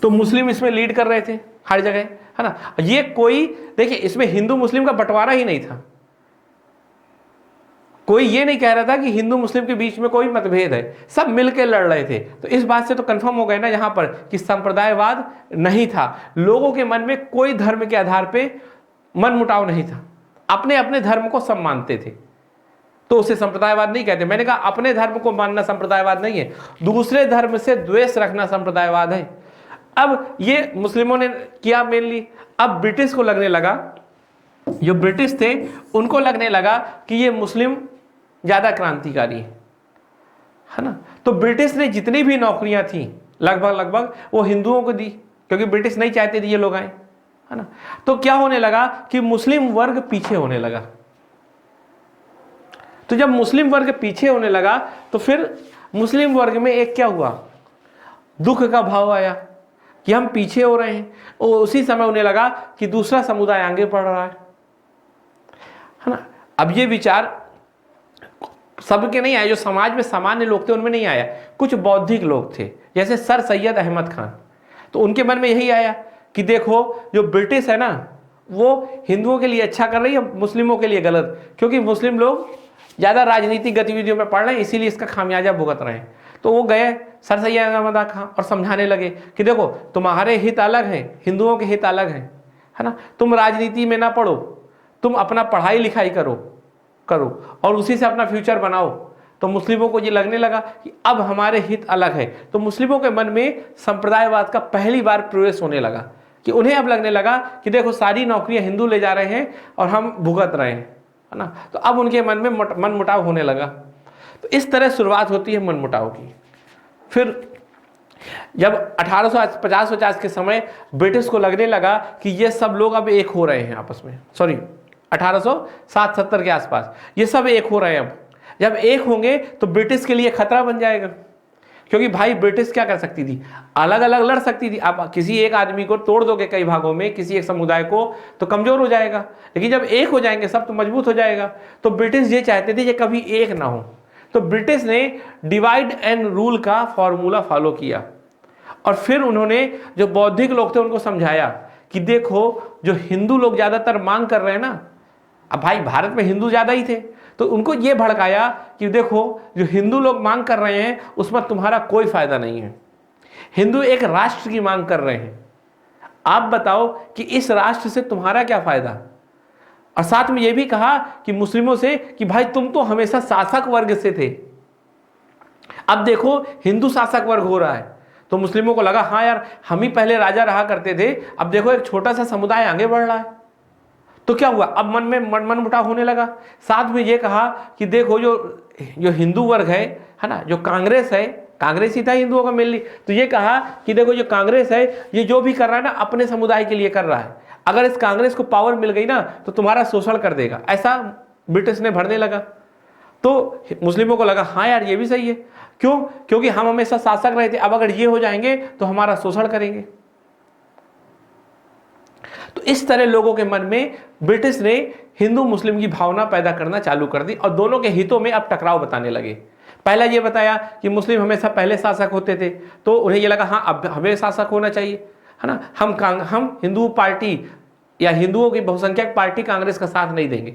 तो मुस्लिम इसमें लीड कर रहे थे हर जगह, है ना। ये कोई, देखिए, इसमें हिंदू मुस्लिम का बंटवारा ही नहीं था, कोई ये नहीं कह रहा था कि हिंदू मुस्लिम के बीच में कोई मतभेद है, सब मिलकर लड़ रहे थे। तो इस बात से तो कंफर्म हो गए ना यहां पर कि संप्रदायवाद नहीं था, लोगों के मन में कोई धर्म के आधार पे मनमुटाव नहीं था, अपने अपने धर्म को सब मानते थे, तो उसे संप्रदायवाद नहीं कहते। मैंने कहा अपने धर्म को मानना संप्रदायवाद नहीं है, दूसरे धर्म से द्वेष रखना संप्रदायवाद है। अब ये मुस्लिमों ने किया मेनली। अब ब्रिटिश को लगने लगा, जो ब्रिटिश थे उनको लगने लगा कि ये मुस्लिम ज्यादा क्रांतिकारी है ना। तो ब्रिटिश ने जितनी भी नौकरियां थी लगभग वो हिंदुओं को दी, क्योंकि ब्रिटिश नहीं चाहते थे ये लोग आए, है ना। तो क्या होने लगा कि मुस्लिम वर्ग पीछे होने लगा। तो जब मुस्लिम वर्ग पीछे होने लगा, तो फिर मुस्लिम वर्ग में एक क्या हुआ, दुख का भाव आया कि हम पीछे हो रहे हैं। और उसी समय उन्हें लगा कि दूसरा समुदाय आगे बढ़ रहा है ना। अब ये विचार सबके नहीं आया, जो समाज में सामान्य लोग थे उनमें नहीं आया, कुछ बौद्धिक लोग थे जैसे सर सैयद अहमद खान। तो उनके मन में यही आया कि देखो, जो ब्रिटिश है ना, वो हिंदुओं के लिए अच्छा कर रही है, मुस्लिमों के लिए गलत, क्योंकि मुस्लिम लोग ज़्यादा राजनीतिक गतिविधियों में पड़ रहे हैं, इसीलिए इसका खामियाजा भुगत रहे हैं। तो वो गए सर सैयद अहमद खान और समझाने लगे कि देखो, तुम्हारे हित अलग हैं, हिंदुओं के हित अलग हैं, है ना। तुम राजनीति में ना पढ़ो, तुम अपना पढ़ाई लिखाई करो और उसी से अपना फ्यूचर बनाओ। तो मुस्लिमों को ये लगने लगा कि अब हमारे हित अलग है। तो मुस्लिमों के मन में संप्रदायवाद का पहली बार प्रवेश होने लगा कि उन्हें अब लगने लगा कि देखो, सारी नौकरियां हिंदू ले जा रहे हैं और हम भुगत रहे हैं, है ना। तो अब उनके मन में मनमुटाव होने लगा। तो इस तरह शुरुआत होती है मनमुटाव की। फिर जब 1850 के समय ब्रिटिश को लगने लगा कि ये सब लोग अब एक हो रहे हैं आपस में, सॉरी 1860-70 के आसपास ये सब एक हो रहे हैं। अब जब एक होंगे तो ब्रिटिश के लिए खतरा बन जाएगा, क्योंकि भाई ब्रिटिश क्या कर सकती थी, अलग अलग लड़ सकती थी। आप किसी एक आदमी को तोड़ दोगे कई भागों में, किसी एक समुदाय को, तो कमजोर हो जाएगा, लेकिन जब एक हो जाएंगे सब तो मजबूत हो जाएगा। तो ब्रिटिश ये चाहते थे कि कभी एक ना हो। तो ब्रिटिश ने डिवाइड एंड रूल का फॉर्मूला फॉलो किया, और फिर उन्होंने जो बौद्धिक लोग थे उनको समझाया कि देखो, जो हिंदू लोग ज्यादातर मांग कर रहे हैं ना, अब भाई भारत में हिंदू ज्यादा ही थे, तो उनको ये भड़काया कि देखो, जो हिंदू लोग मांग कर रहे हैं उसमें तुम्हारा कोई फायदा नहीं है। हिंदू एक राष्ट्र की मांग कर रहे हैं, आप बताओ कि इस राष्ट्र से तुम्हारा क्या फायदा। और साथ में यह भी कहा कि मुस्लिमों से कि भाई तुम तो हमेशा शासक वर्ग से थे, अब देखो हिंदू शासक वर्ग हो रहा है। तो मुस्लिमों को लगा हाँ यार, हम ही पहले राजा रहा करते थे, अब देखो एक छोटा सा समुदाय आगे बढ़ रहा है। तो क्या हुआ, अब मन में मनमुटाव होने लगा। साथ में ये कहा कि देखो, जो जो हिंदू वर्ग है ना, जो कांग्रेस है, कांग्रेस ही था हिंदुओं का मेनली, तो ये कहा कि देखो जो कांग्रेस है ये जो भी कर रहा है ना अपने समुदाय के लिए कर रहा है, अगर इस कांग्रेस को पावर मिल गई ना तो तुम्हारा शोषण कर देगा, ऐसा ब्रिटिश ने भरने लगा। तो मुस्लिमों को लगा हाँ यार ये भी सही है, क्यों? क्योंकि हम हमेशा शासक रहे थे, अब अगर ये हो जाएंगे तो हमारा शोषण करेंगे। तो इस तरह लोगों के मन में ब्रिटिश ने हिंदू मुस्लिम की भावना पैदा करना चालू कर दी और दोनों के हितों में अब टकराव बताने लगे। पहला ये बताया कि मुस्लिम हमेशा पहले शासक होते थे, तो उन्हें ये लगा हाँ अब हमें शासक होना चाहिए, है ना, हम हिंदू पार्टी या हिंदुओं की बहुसंख्यक पार्टी कांग्रेस का साथ नहीं देंगे।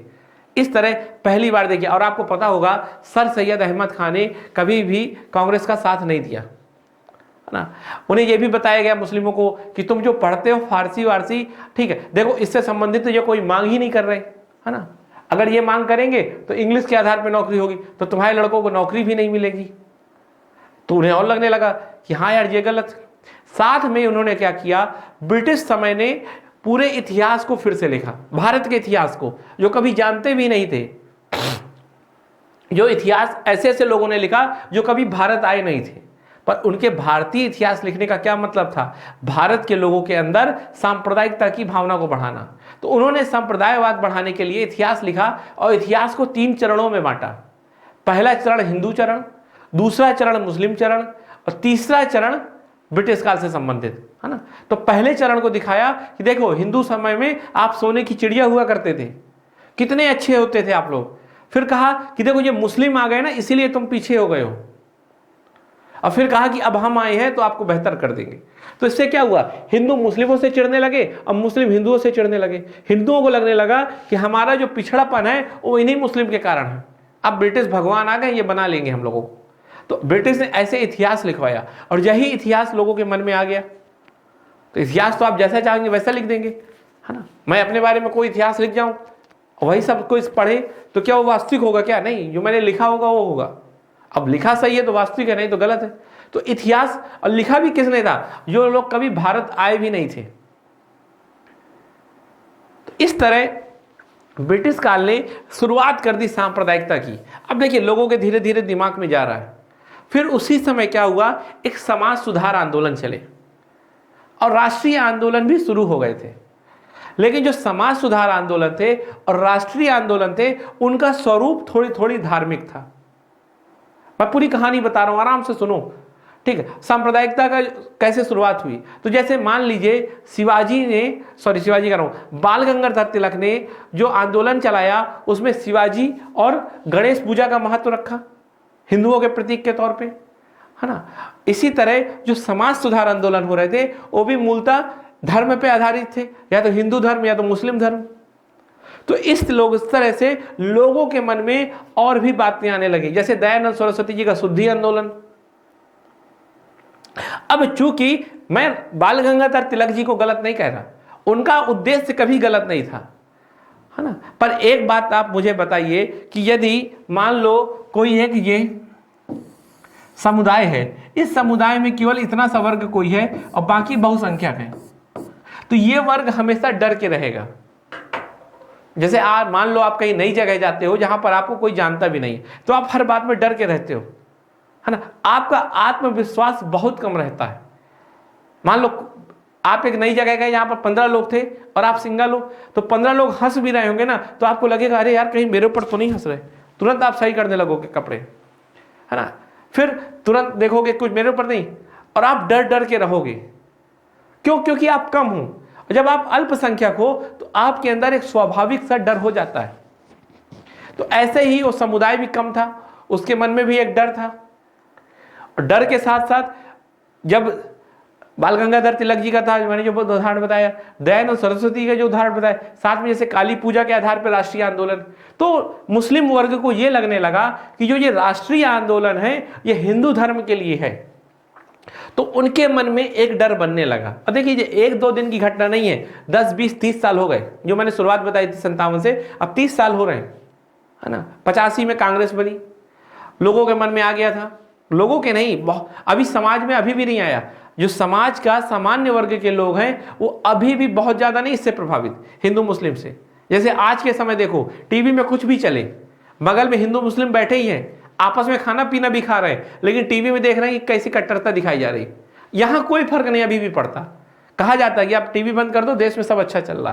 इस तरह पहली बार देखिए, और आपको पता होगा सर सैयद अहमद खान ने कभी भी कांग्रेस का साथ नहीं दिया, है ना। उन्हें यह भी बताया गया मुस्लिमों को कि तुम जो पढ़ते हो फारसी वारसी, ठीक है, देखो इससे संबंधित तो ये कोई मांग ही नहीं कर रहे, है ना, अगर ये मांग करेंगे तो इंग्लिश के आधार पर नौकरी होगी, तो तुम्हारे लड़कों को नौकरी भी नहीं मिलेगी। तो उन्हें और लगने लगा कि हाँ यार ये गलत। साथ में उन्होंने क्या किया, ब्रिटिश समय ने पूरे इतिहास को फिर से लिखा, भारत के इतिहास को जो कभी जानते भी नहीं थे, जो इतिहास ऐसे ऐसे लोगों ने लिखा जो कभी भारत आए नहीं थे, पर उनके भारतीय इतिहास लिखने का क्या मतलब था, भारत के लोगों के अंदर सांप्रदायिकता की भावना को बढ़ाना। तो उन्होंने संप्रदायवाद बढ़ाने के लिए इतिहास लिखा और इतिहास को 3 चरणों में बांटा। पहला चरण हिंदू चरण, दूसरा चरण मुस्लिम चरण और तीसरा चरण ब्रिटिश काल से संबंधित, है ना। तो पहले चरण को दिखाया कि देखो हिंदू समय में आप सोने की चिड़िया हुआ करते थे, कितने अच्छे होते थे आप लोग। फिर कहा कि देखो ये मुस्लिम आ गए ना इसीलिए तुम पीछे हो गए हो, और फिर कहा कि अब हम आए हैं तो आपको बेहतर कर देंगे। तो इससे क्या हुआ, हिंदू मुस्लिमों से चिढ़ने लगे और मुस्लिम हिंदुओं से चिढ़ने लगे। हिंदुओं को लगने लगा कि हमारा जो पिछड़ापन है वो इन्हीं मुस्लिम के कारण है, अब ब्रिटिश भगवान आ गए ये बना लेंगे हम लोगों को। तो ब्रिटिश ने ऐसे इतिहास लिखवाया और यही इतिहास लोगों के मन में आ गया। तो इतिहास तो आप जैसा चाहेंगे वैसा लिख देंगे, है ना। मैं अपने बारे में कोई इतिहास लिख जाऊं वही सब कोई पढ़े तो क्या वो वास्तविक होगा? क्या नहीं, जो मैंने लिखा होगा वो होगा। अब लिखा सही है तो वास्तविक है, नहीं तो गलत है। तो इतिहास, और लिखा भी किसने था, जो लोग कभी भारत आए भी नहीं थे। तो इस तरह ब्रिटिश काल ने शुरुआत कर दी सांप्रदायिकता की। अब देखिए लोगों के धीरे धीरे दिमाग में जा रहा है। फिर उसी समय क्या हुआ, एक समाज सुधार आंदोलन चले और राष्ट्रीय आंदोलन भी शुरू हो गए थे। लेकिन जो समाज सुधार आंदोलन थे और राष्ट्रीय आंदोलन थे उनका स्वरूप थोड़ी थोड़ी धार्मिक था। मैं पूरी कहानी बता रहा हूं, आराम से सुनो, ठीक है। सांप्रदायिकता का कैसे शुरुआत हुई, तो जैसे मान लीजिए शिवाजी कह रहा हूं, बाल गंगाधर तिलक ने जो आंदोलन चलाया उसमें शिवाजी और गणेश पूजा का महत्व रखा हिंदुओं के प्रतीक के तौर पे, है ना। इसी तरह जो समाज सुधार आंदोलन हो रहे थे वो भी मूलतः धर्म पे आधारित थे, या तो हिंदू धर्म या तो मुस्लिम धर्म। तो इस तरह से लोगों के मन में और भी बातें आने लगी, जैसे दयानंद सरस्वती जी का शुद्धि आंदोलन। अब चूंकि मैं बाल गंगाधर तिलक जी को गलत नहीं कह रहा, उनका उद्देश्य कभी गलत नहीं था, है ना। पर एक बात आप मुझे बताइए कि यदि मान लो कोई एक ये समुदाय है, इस समुदाय में केवल इतना सा वर्ग कोई है और बाकी बहुसंख्यक है, तो ये वर्ग हमेशा डर के रहेगा। जैसे आप मान लो आप कहीं नई जगह जाते हो जहां पर आपको कोई जानता भी नहीं, तो आप हर बात में डर के रहते हो, है ना। आपका आत्मविश्वास बहुत कम रहता है। मान लो आप एक नई जगह गए जहां पर 15 लोग थे और आप सिंगल हो, तो 15 लोग हंस भी रहे होंगे ना, तो आपको लगेगा अरे यार कहीं मेरे ऊपर तो नहीं हंस रहे, तुरंत आप सही करने लगोगे कपड़े, है ना। फिर तुरंत देखोगे कुछ मेरे ऊपर नहीं, और आप डर डर के रहोगे। क्यों? क्योंकि आप कम हो। जब आप अल्पसंख्यक हो तो आपके अंदर एक स्वाभाविक सा डर हो जाता है। तो ऐसे ही वो समुदाय भी कम था, उसके मन में भी एक डर था। और डर के साथ साथ जब बाल गंगाधर तिलक जी का था, मैंने जो उदाहरण बताया, दयानंद सरस्वती का जो उदाहरण बताया, साथ में जैसे काली पूजा के आधार पर राष्ट्रीय आंदोलन, तो मुस्लिम वर्ग को यह लगने लगा कि जो ये राष्ट्रीय आंदोलन है ये हिंदू धर्म के लिए है। तो उनके मन में एक डर बनने लगा। और देखिए ये 1-2 दिन की घटना नहीं है, 10, 20, 30 साल हो गए। जो मैंने शुरुआत बताई थी 57 से, अब 30 साल हो रहे हैं, है ना। 85 में कांग्रेस बनी, लोगों के मन में आ गया था, लोगों के नहीं, अभी समाज में अभी भी नहीं आया। जो समाज का सामान्य वर्ग के लोग हैं वो अभी भी बहुत ज्यादा नहीं इससे प्रभावित हिंदू मुस्लिम से। जैसे आज के समय देखो टीवी में कुछ भी चले, बगल में हिंदू मुस्लिम बैठे ही हैं, आपस में खाना पीना भी खा रहे हैं, लेकिन टीवी में देख रहे हैं कि कैसी कट्टरता दिखाई जा रही। यहां कोई फर्क नहीं अभी भी पड़ता। कहा जाता है कि आप टीवी बंद कर दो, देश में सब अच्छा चल रहा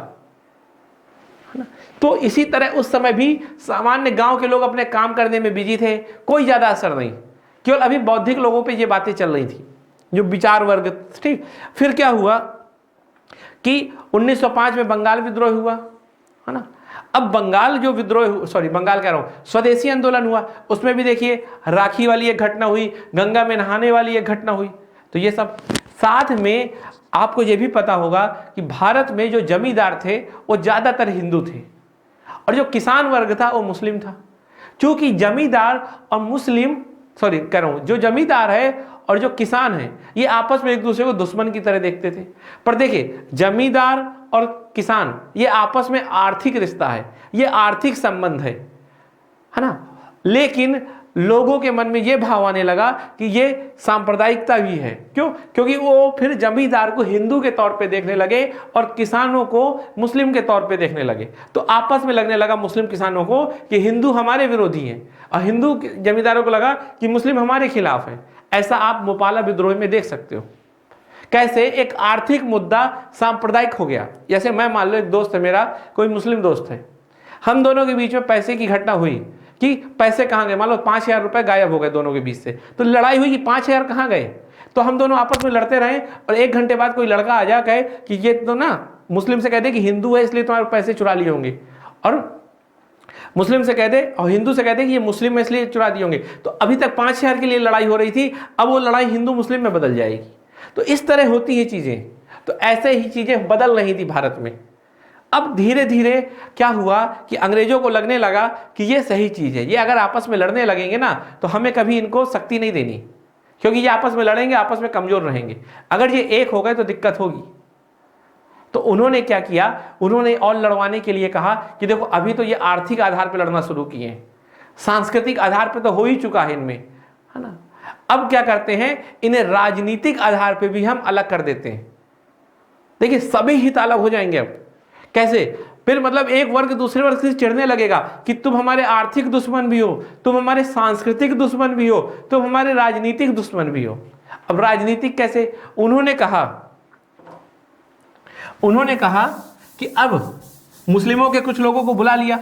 है ना। तो इसी तरह उस समय भी सामान्य गांव के लोग अपने काम करने में बिजी थे, कोई ज्यादा असर नहीं, केवल अभी बौद्धिक लोगों पे ये बातें चल रही थी, जो विचार वर्ग। ठीक, फिर क्या हुआ कि 1905 में बंगाल विद्रोह हुआ, है ना। अब बंगाल जो विद्रोह, सॉरी बंगाल कह रहा हूं, स्वदेशी आंदोलन हुआ, उसमें भी देखिए राखी वाली एक घटना हुई, गंगा में नहाने वाली एक घटना हुई। तो ये सब साथ में आपको ये भी पता होगा कि भारत में जो जमींदार थे वो ज्यादातर हिंदू थे और जो किसान वर्ग था वो मुस्लिम था। क्योंकि जमींदार और मुस्लिम, सॉरी कह रहा हूं, जो जमींदार है और जो किसान है ये आपस में एक दूसरे को दुश्मन की तरह देखते थे। पर देखिए जमींदार और किसान ये आपस में आर्थिक रिश्ता है, ये आर्थिक संबंध है ना। लेकिन लोगों के मन में ये भाव आने लगा कि ये सांप्रदायिकता भी है। क्यों? क्योंकि वो फिर जमींदार को हिंदू के तौर पे देखने लगे और किसानों को मुस्लिम के तौर पे देखने लगे। तो आपस में लगने लगा मुस्लिम किसानों को कि हिंदू हमारे विरोधी हैं और हिंदू जमींदारों को लगा कि मुस्लिम हमारे खिलाफ हैं। ऐसा आप मोपाला विद्रोह में देख सकते हो, कैसे एक आर्थिक मुद्दा सांप्रदायिक हो गया। जैसे मैं मान लो एक दोस्त है मेरा, कोई मुस्लिम दोस्त है, हम दोनों के बीच में पैसे की घटना हुई कि पैसे कहाँ गए, मान लो 5,000 रुपए गायब हो गए दोनों के बीच से। तो लड़ाई हुई कि 5,000 कहाँ गए। तो हम दोनों आपस में लड़ते रहे और 1 घंटे बाद कोई लड़का आ जा कहे कि ये तो ना मुस्लिम से कह दे कि हिंदू है इसलिए तुम्हारे पैसे चुरा लिए होंगे, और मुस्लिम से कह दे और हिंदू से कह दे कि ये मुस्लिम है इसलिए चुरा दिए होंगे। तो अभी तक 5,000 के लिए लड़ाई हो रही थी, अब वो लड़ाई हिंदू मुस्लिम में बदल जाएगी। तो इस तरह होती है चीजें। तो ऐसे ही चीजें बदल रही थी भारत में। अब धीरे धीरे क्या हुआ कि अंग्रेजों को लगने लगा कि ये सही चीज है, ये अगर आपस में लड़ने लगेंगे ना तो हमें कभी इनको शक्ति नहीं देनी, क्योंकि ये आपस में लड़ेंगे, आपस में कमजोर रहेंगे। अगर ये एक हो गए तो दिक्कत होगी। तो उन्होंने क्या किया, उन्होंने और लड़वाने के लिए कहा कि देखो अभी तो ये आर्थिक आधार पर लड़ना शुरू किए हैं, सांस्कृतिक आधार पर तो हो ही चुका है इनमें, है ना। अब क्या करते हैं, इन्हें राजनीतिक आधार पर भी हम अलग कर देते हैं। देखिए सभी हित अलग हो जाएंगे। अब कैसे, फिर मतलब एक वर्ग दूसरे वर्ग से चिढ़ने लगेगा कि तुम हमारे आर्थिक दुश्मन भी हो, तुम हमारे सांस्कृतिक दुश्मन भी हो, तुम हमारे राजनीतिक दुश्मन भी हो। अब राजनीतिक कैसे, उन्होंने कहा कि अब मुस्लिमों के कुछ लोगों को बुला लिया,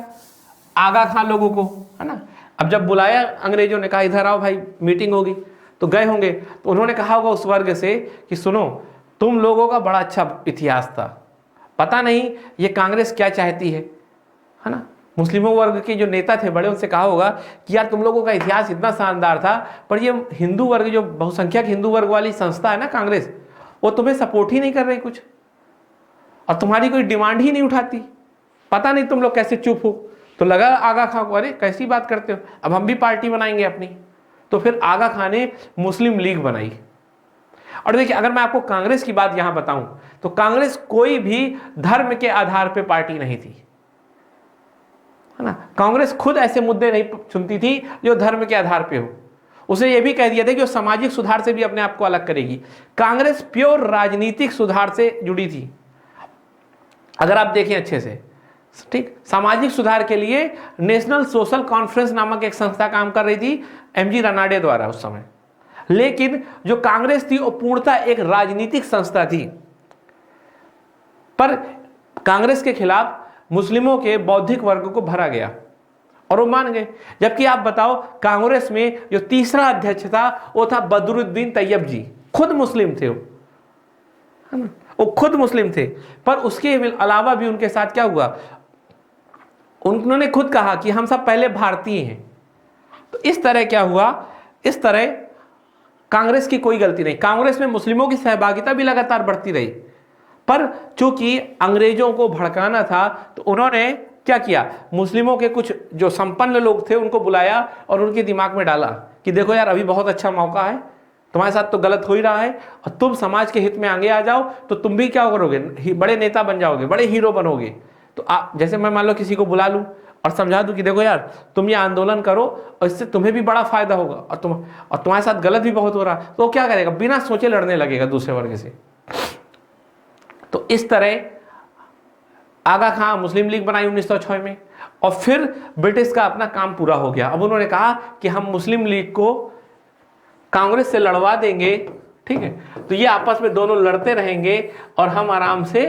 आगा खां लोगों को, है ना। अब जब बुलाया अंग्रेजों ने कहा इधर आओ भाई मीटिंग होगी, तो गए होंगे। तो उन्होंने कहा होगा उस वर्ग से कि सुनो तुम लोगों का बड़ा अच्छा इतिहास था, पता नहीं ये कांग्रेस क्या चाहती है ना। मुस्लिमों वर्ग के जो नेता थे बड़े, उनसे कहा होगा कि यार तुम लोगों का इतिहास इतना शानदार था, पर ये हिंदू वर्ग, जो बहुसंख्यक हिंदू वर्ग वाली संस्था है ना कांग्रेस, वो तुम्हें सपोर्ट ही नहीं कर रही कुछ, और तुम्हारी कोई डिमांड ही नहीं उठाती, पता नहीं तुम लोग कैसे चुप हो। तो लगा आगा खां को, अरे कैसी बात करते हो, अब हम भी पार्टी बनाएंगे अपनी। तो फिर आगा खां ने मुस्लिम लीग बनाई। और देखिए अगर मैं आपको कांग्रेस की बात यहां बताऊं तो कांग्रेस कोई भी धर्म के आधार पर पार्टी नहीं थी, है ना। कांग्रेस खुद ऐसे मुद्दे नहीं चुनती थी जो धर्म के आधार पे हो। उसे यह भी कह दिया था कि वो सामाजिक सुधार से भी अपने आप को अलग करेगी। कांग्रेस प्योर राजनीतिक सुधार से जुड़ी थी, अगर आप देखें अच्छे से, ठीक। सामाजिक सुधार के लिए नेशनल सोशल कॉन्फ्रेंस नामक एक संस्था काम कर रही थी एमजी रनाडे द्वारा उस समय। लेकिन जो कांग्रेस थी वो पूर्णतः एक राजनीतिक संस्था थी। पर कांग्रेस के खिलाफ मुस्लिमों के बौद्धिक वर्ग को भरा गया और वो मान गए। जबकि आप बताओ कांग्रेस में जो तीसरा अध्यक्ष था वो था बदरुद्दीन तैयब जी, खुद मुस्लिम थे वो, है ना, वो खुद मुस्लिम थे। पर उसके अलावा भी उनके साथ क्या हुआ, उन्होंने खुद कहा कि हम सब पहले भारतीय हैं। तो इस तरह क्या हुआ, इस तरह कांग्रेस की कोई गलती नहीं, कांग्रेस में मुस्लिमों की सहभागिता भी लगातार बढ़ती रही। पर चूंकि अंग्रेजों को भड़काना था तो उन्होंने क्या किया, मुस्लिमों के कुछ जो संपन्न लोग थे उनको बुलाया और उनके दिमाग में डाला कि देखो यार अभी बहुत अच्छा मौका है, तुम्हारे साथ तो गलत हो ही रहा है और तुम समाज के हित में आगे आ जाओ तो तुम भी क्या करोगे, बड़े नेता बन जाओगे, बड़े हीरो बनोगे। तो आप जैसे मैं मान लो किसी को बुला लूं और समझा दूं कि देखो यार तुम ये आंदोलन करो और इससे तुम्हें भी बड़ा फायदा होगा और तुम्हारे साथ गलत भी बहुत हो रहा, तो वो क्या करेगा, बिना सोचे लड़ने लगेगा दूसरे वर्ग से। तो इस तरह आगा खां मुस्लिम लीग बनाई 1906 में और फिर ब्रिटिश का अपना काम पूरा हो गया। अब उन्होंने कहा कि हम मुस्लिम लीग को कांग्रेस से लड़वा देंगे, ठीक है, तो ये आपस में दोनों लड़ते रहेंगे और हम आराम से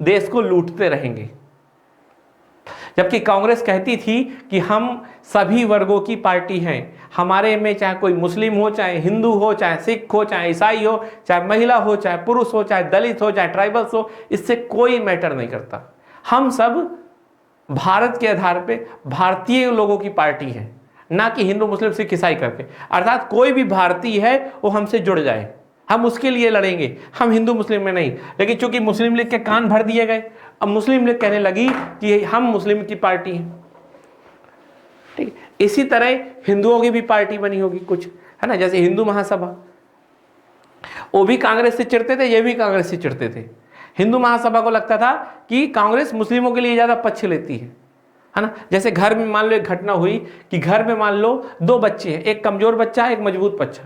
देश को लूटते रहेंगे। जबकि कांग्रेस कहती थी कि हम सभी वर्गों की पार्टी हैं, हमारे में चाहे कोई मुस्लिम हो, चाहे हिंदू हो, चाहे सिख हो, चाहे ईसाई हो, चाहे महिला हो, चाहे पुरुष हो, चाहे दलित हो, चाहे ट्राइबल्स हो, इससे कोई मैटर नहीं करता, हम सब भारत के आधार पे भारतीय लोगों की पार्टी है, ना कि हिंदू मुस्लिम सिख ईसाई करके। अर्थात कोई भी भारतीय है वो हमसे जुड़ जाए, हम उसके लिए लड़ेंगे, हम हिंदू मुस्लिम में नहीं। लेकिन चूंकि मुस्लिम लीग के कान भर दिए गए, अब मुस्लिम लीग कहने लगी कि हम मुस्लिम की पार्टी हैं, ठीक। इसी तरह हिंदुओं की भी पार्टी बनी होगी कुछ, है ना, जैसे हिंदू महासभा, वो भी कांग्रेस से चिढ़ते थे, ये भी कांग्रेस से चिढ़ते थे। हिंदू महासभा को लगता था कि कांग्रेस मुस्लिमों के लिए ज्यादा पक्ष लेती है ना। जैसे घर में मान लो एक घटना हुई कि घर में मान लो 2 बच्चे हैं, एक कमजोर बच्चा है, एक मजबूत बच्चा,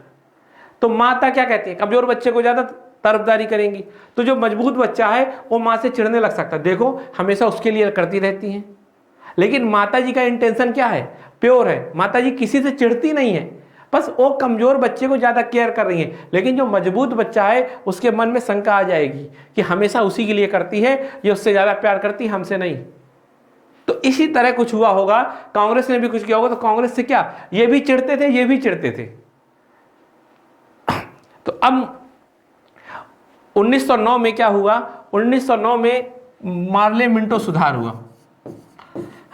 तो माता क्या कहती है, कमजोर बच्चे को ज्यादा तरफदारी करेंगी, तो जो मजबूत बच्चा है वो माँ से चिढ़ने लग सकता है, देखो हमेशा उसके लिए करती रहती हैं। लेकिन माता जी का इंटेंशन क्या है, प्योर है, माता जी किसी से चिढ़ती नहीं है, बस वो कमजोर बच्चे को ज्यादा केयर कर रही है। लेकिन जो मजबूत बच्चा है उसके मन में शंका आ जाएगी कि हमेशा उसी के लिए करती है, ये उससे ज्यादा प्यार करती, हमसे नहीं। तो इसी तरह कुछ हुआ होगा, कांग्रेस ने भी कुछ किया होगा, तो कांग्रेस से क्या, ये भी चिढ़ते थे, ये भी चिढ़ते थे। तो अब 1909 में क्या हुआ, 1909 में मार्ले मिंटो सुधार हुआ।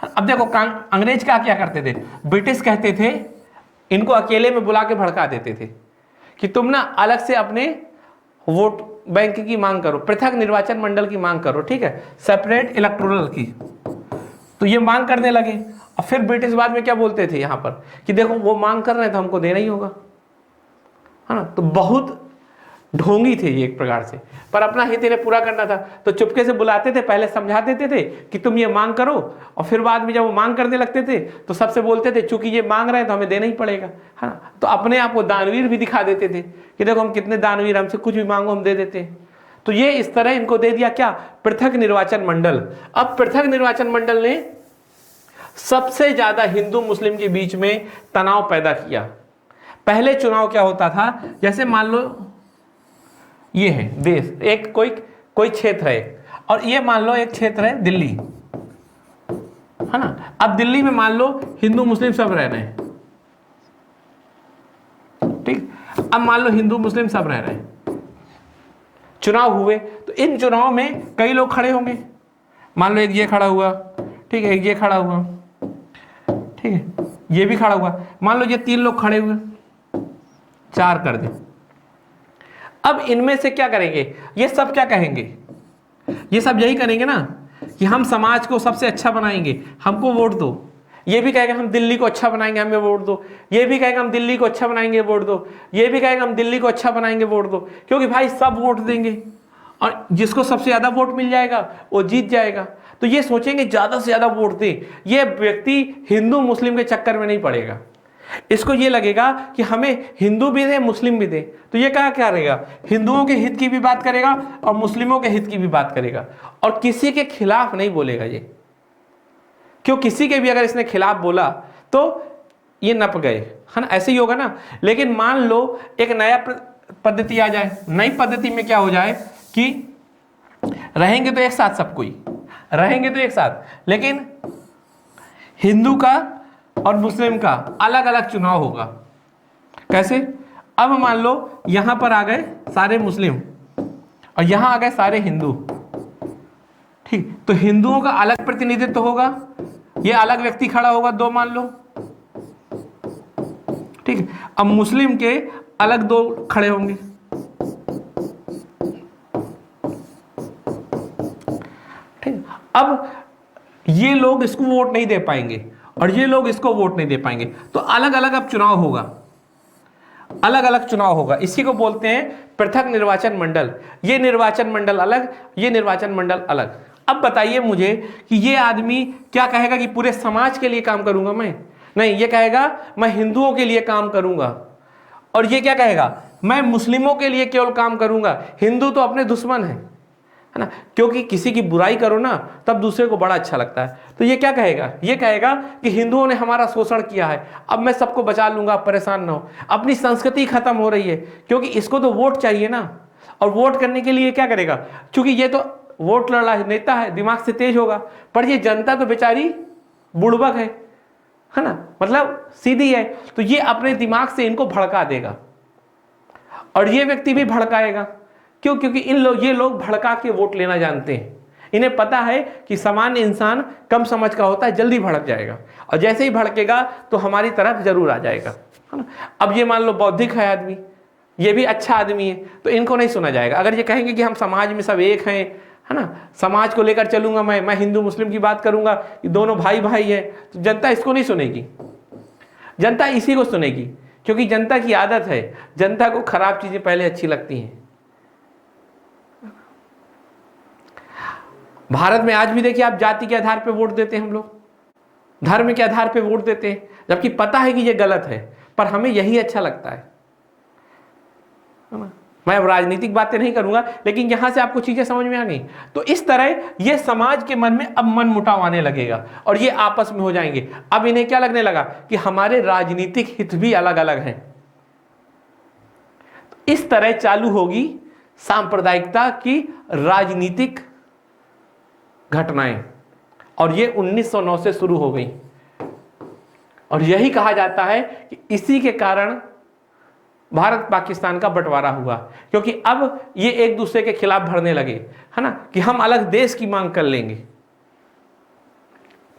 अब देखो अंग्रेज क्या करते थे, ब्रिटिश कहते थे, इनको अकेले में बुला के भड़का देते थे कि तुम ना अलग से अपने वोट बैंक की मांग करो, पृथक निर्वाचन मंडल की मांग करो, ठीक है, सेपरेट इलेक्टोरल की। तो ये मांग करने लगे, और फिर ब्रिटिश बाद में क्या बोलते थे यहाँ पर कि देखो वो मांग कर रहे हैं तो हमको देना ही होगा, है ना। तो बहुत ढोंगी थे ये एक प्रकार से, पर अपना हित इन्हें पूरा करना था, तो चुपके से बुलाते थे, पहले समझा देते थे कि तुम ये मांग करो, और फिर बाद में जब वो मांग करने लगते थे तो सबसे बोलते थे चूंकि ये मांग रहे हैं तो हमें देना ही पड़ेगा, है ना। तो अपने आप को दानवीर भी दिखा देते थे कि देखो हम कितने दानवीर, हमसे कुछ भी मांगो हम दे देते हैं। तो ये इस तरह इनको दे दिया क्या, पृथक निर्वाचन मंडल। अब पृथक निर्वाचन मंडल ने सबसे ज्यादा हिंदू मुस्लिम के बीच में तनाव पैदा किया। पहले चुनाव क्या होता था, जैसे मान लो ये है देश, एक कोई क्षेत्र है, और ये मान लो एक क्षेत्र है दिल्ली, है ना। अब दिल्ली में मान लो हिंदू मुस्लिम सब रह रहे हैं, ठीक। अब मान लो हिंदू मुस्लिम सब रह रहे हैं, चुनाव हुए, तो इन चुनाव में कई लोग खड़े होंगे, मान लो एक ये खड़ा हुआ, ठीक है, एक ये खड़ा हुआ, ठीक है, ये भी खड़ा हुआ, मान लो ये 3 लोग खड़े हुए, 4 कर दे। अब इनमें से क्या करेंगे, ये सब क्या कहेंगे, ये सब यही करेंगे ना कि हम समाज को सबसे अच्छा बनाएंगे, हमको वोट दो। ये भी कहेगा हम दिल्ली को अच्छा बनाएंगे, हमें वोट दो। ये भी कहेगा हम दिल्ली को अच्छा बनाएंगे, वोट दो। ये भी कहेगा हम दिल्ली को अच्छा बनाएंगे, वोट दो। क्योंकि भाई सब वोट देंगे, और जिसको सबसे ज्यादा वोट मिल जाएगा वो जीत जाएगा। तो ये सोचेंगे ज्यादा से ज्यादा वोट दें, ये व्यक्ति हिंदू मुस्लिम के चक्कर में नहीं पड़ेगा। इसको ये लगेगा कि हमें हिंदू भी दे मुस्लिम भी दे, तो ये क्या करेगा, हिंदुओं के हित की भी बात करेगा और मुस्लिमों के हित की भी बात करेगा, और किसी के खिलाफ नहीं बोलेगा ये। क्यों, किसी के भी अगर इसने खिलाफ बोला तो ये नप गए, है ना, ऐसे ही होगा ना। लेकिन मान लो एक नया पद्धति आ जाए, नई पद्धति में क्या हो जाए कि रहेंगे तो एक साथ, सब कोई रहेंगे तो एक साथ, लेकिन हिंदू का और मुस्लिम का अलग अलग चुनाव होगा। कैसे, अब मान लो यहां पर आ गए सारे मुस्लिम और यहां आ गए सारे हिंदू, ठीक, तो हिंदुओं का अलग प्रतिनिधित्व होगा, ये अलग व्यक्ति खड़ा होगा 2 मान लो, ठीक। अब मुस्लिम के अलग 2 खड़े होंगे, ठीक। अब ये लोग इसको वोट नहीं दे पाएंगे और ये लोग इसको वोट नहीं दे पाएंगे, तो अलग अलग अब चुनाव होगा, अलग अलग चुनाव होगा। इसी को बोलते हैं पृथक निर्वाचन मंडल। ये निर्वाचन मंडल अलग, ये निर्वाचन मंडल अलग। अब बताइए मुझे कि ये आदमी क्या कहेगा कि पूरे समाज के लिए काम करूंगा मैं, नहीं, ये कहेगा मैं हिंदुओं के लिए काम करूंगा, और ये क्या कहेगा, मैं मुस्लिमों के लिए केवल काम करूंगा। हिंदू तो अपने दुश्मन है, है ना, क्योंकि किसी की बुराई करो ना तब दूसरे को बड़ा अच्छा लगता है। तो ये क्या कहेगा, ये कहेगा कि हिंदुओं ने हमारा शोषण किया है, अब मैं सबको बचा लूंगा, आप परेशान ना हो। अपनी संस्कृति खत्म हो रही है, क्योंकि इसको तो वोट चाहिए ना, और वोट करने के लिए क्या करेगा, क्योंकि ये तो वोट लड़ रहा है, नेता है, दिमाग से तेज होगा, पर ये जनता तो बेचारी बुड़बक है ना, मतलब सीधी है, तो ये अपने दिमाग से इनको भड़का देगा। और ये व्यक्ति भी भड़काएगा, क्यों, क्योंकि ये लोग भड़का के वोट लेना जानते हैं। इन्हें पता है कि सामान्य इंसान कम समझ का होता है, जल्दी भड़क जाएगा, और जैसे ही भड़केगा तो हमारी तरफ जरूर आ जाएगा, है ना। अब ये मान लो बौद्धिक है आदमी, ये भी अच्छा आदमी है, तो इनको नहीं सुना जाएगा। अगर ये कहेंगे कि हम समाज में सब एक हैं, है ना, समाज को लेकर चलूंगा, मैं हिंदू मुस्लिम की बात करूंगा, कि दोनों भाई भाई है, तो जनता इसको नहीं सुनेगी, जनता इसी को सुनेगी, क्योंकि जनता की आदत है, जनता को खराब चीजें पहले अच्छी लगती हैं। भारत में आज भी देखिए आप, जाति के आधार पर वोट देते हैं हम लोग, धर्म के आधार पर वोट देते हैं, जबकि पता है कि ये गलत है, पर हमें यही अच्छा लगता है ना। मैं अब राजनीतिक बातें नहीं करूंगा, लेकिन यहां से आपको चीजें समझ में आ गई। तो इस तरह ये समाज के मन में अब मन मुटाव आने लगेगा, और ये आपस में हो जाएंगे। अब इन्हें क्या लगने लगा कि हमारे राजनीतिक हित भी अलग अलग हैं। तो इस तरह चालू होगी सांप्रदायिकता की राजनीतिक घटनाएं, और ये 1909 से शुरू हो गई। और यही कहा जाता है कि इसी के कारण भारत पाकिस्तान का बंटवारा हुआ, क्योंकि अब ये एक दूसरे के खिलाफ भरने लगे, है ना, कि हम अलग देश की मांग कर लेंगे।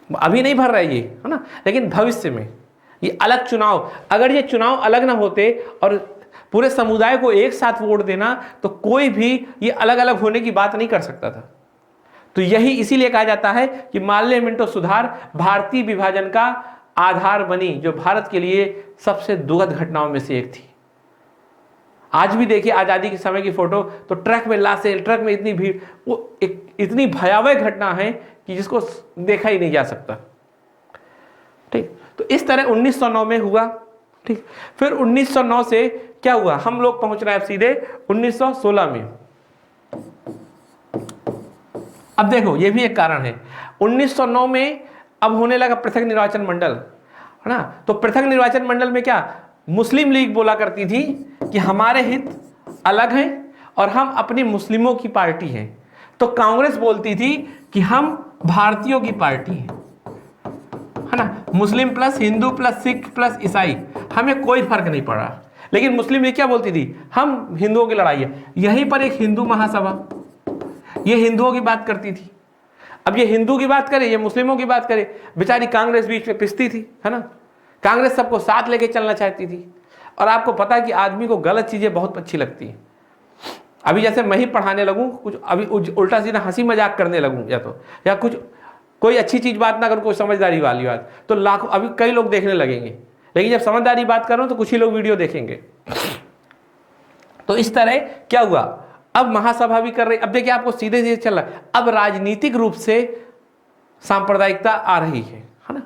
अभी नहीं भर रहे ये, है ना, लेकिन भविष्य में ये अलग चुनाव, अगर ये चुनाव अलग ना होते और पूरे समुदाय को एक साथ वोट देना, तो कोई भी ये अलग अलग होने की बात नहीं कर सकता था। तो यही इसीलिए कहा जाता है कि मार्ले मिंटो सुधार भारतीय विभाजन का आधार बनी, जो भारत के लिए सबसे दुखद घटनाओं में से एक थी। आज भी देखिए आजादी के समय की फोटो, तो ट्रक में लाशें, ट्रक में इतनी भीड़, वो एक इतनी भयावह घटना है कि जिसको देखा ही नहीं जा सकता। ठीक, तो इस तरह 1909 में हुआ। ठीक, फिर 1909 से क्या हुआ, हम लोग पहुंच रहे हैं सीधे 1916 में। अब देखो ये भी एक कारण है, 1909 में अब होने लगा पृथक निर्वाचन मंडल, है ना। तो पृथक निर्वाचन मंडल में क्या, मुस्लिम लीग बोला करती थी कि हमारे हित अलग हैं और हम अपनी मुस्लिमों की पार्टी हैं। तो कांग्रेस बोलती थी कि हम भारतीयों की पार्टी हैं, है ना, Muslim plus Hindu plus Sikh plus ईसाई, हमें कोई फर्क नहीं पड़ा। लेकिन मुस्लिम लीग क्या बोलती थी, हम हिंदुओं की लड़ाई है। यहीं पर एक हिंदू महासभा, ये हिंदुओं की बात करती थी। अब ये हिंदू की बात करे, ये मुस्लिमों की बात करे, बेचारी कांग्रेस बीच में पिसती थी, है ना। कांग्रेस सबको साथ लेके चलना चाहती थी, और आपको पता है कि आदमी को गलत चीजें बहुत अच्छी लगती हैं। अभी जैसे मैं ही पढ़ाने लगूं कुछ, अभी उल्टा सीधा हंसी मजाक करने लगूं, या कुछ कोई अच्छी चीज बात ना करूं, कोई समझदारी वाली बात, तो लाखों, अभी कई लोग देखने लगेंगे। लेकिन जब समझदारी बात करूं तो कुछ ही लोग वीडियो देखेंगे। तो इस तरह क्या हुआ, अब महासभा भी कर रही। अब देखिए आपको सीधे सीधे चल रहा है, अब राजनीतिक रूप से सांप्रदायिकता आ रही है ना।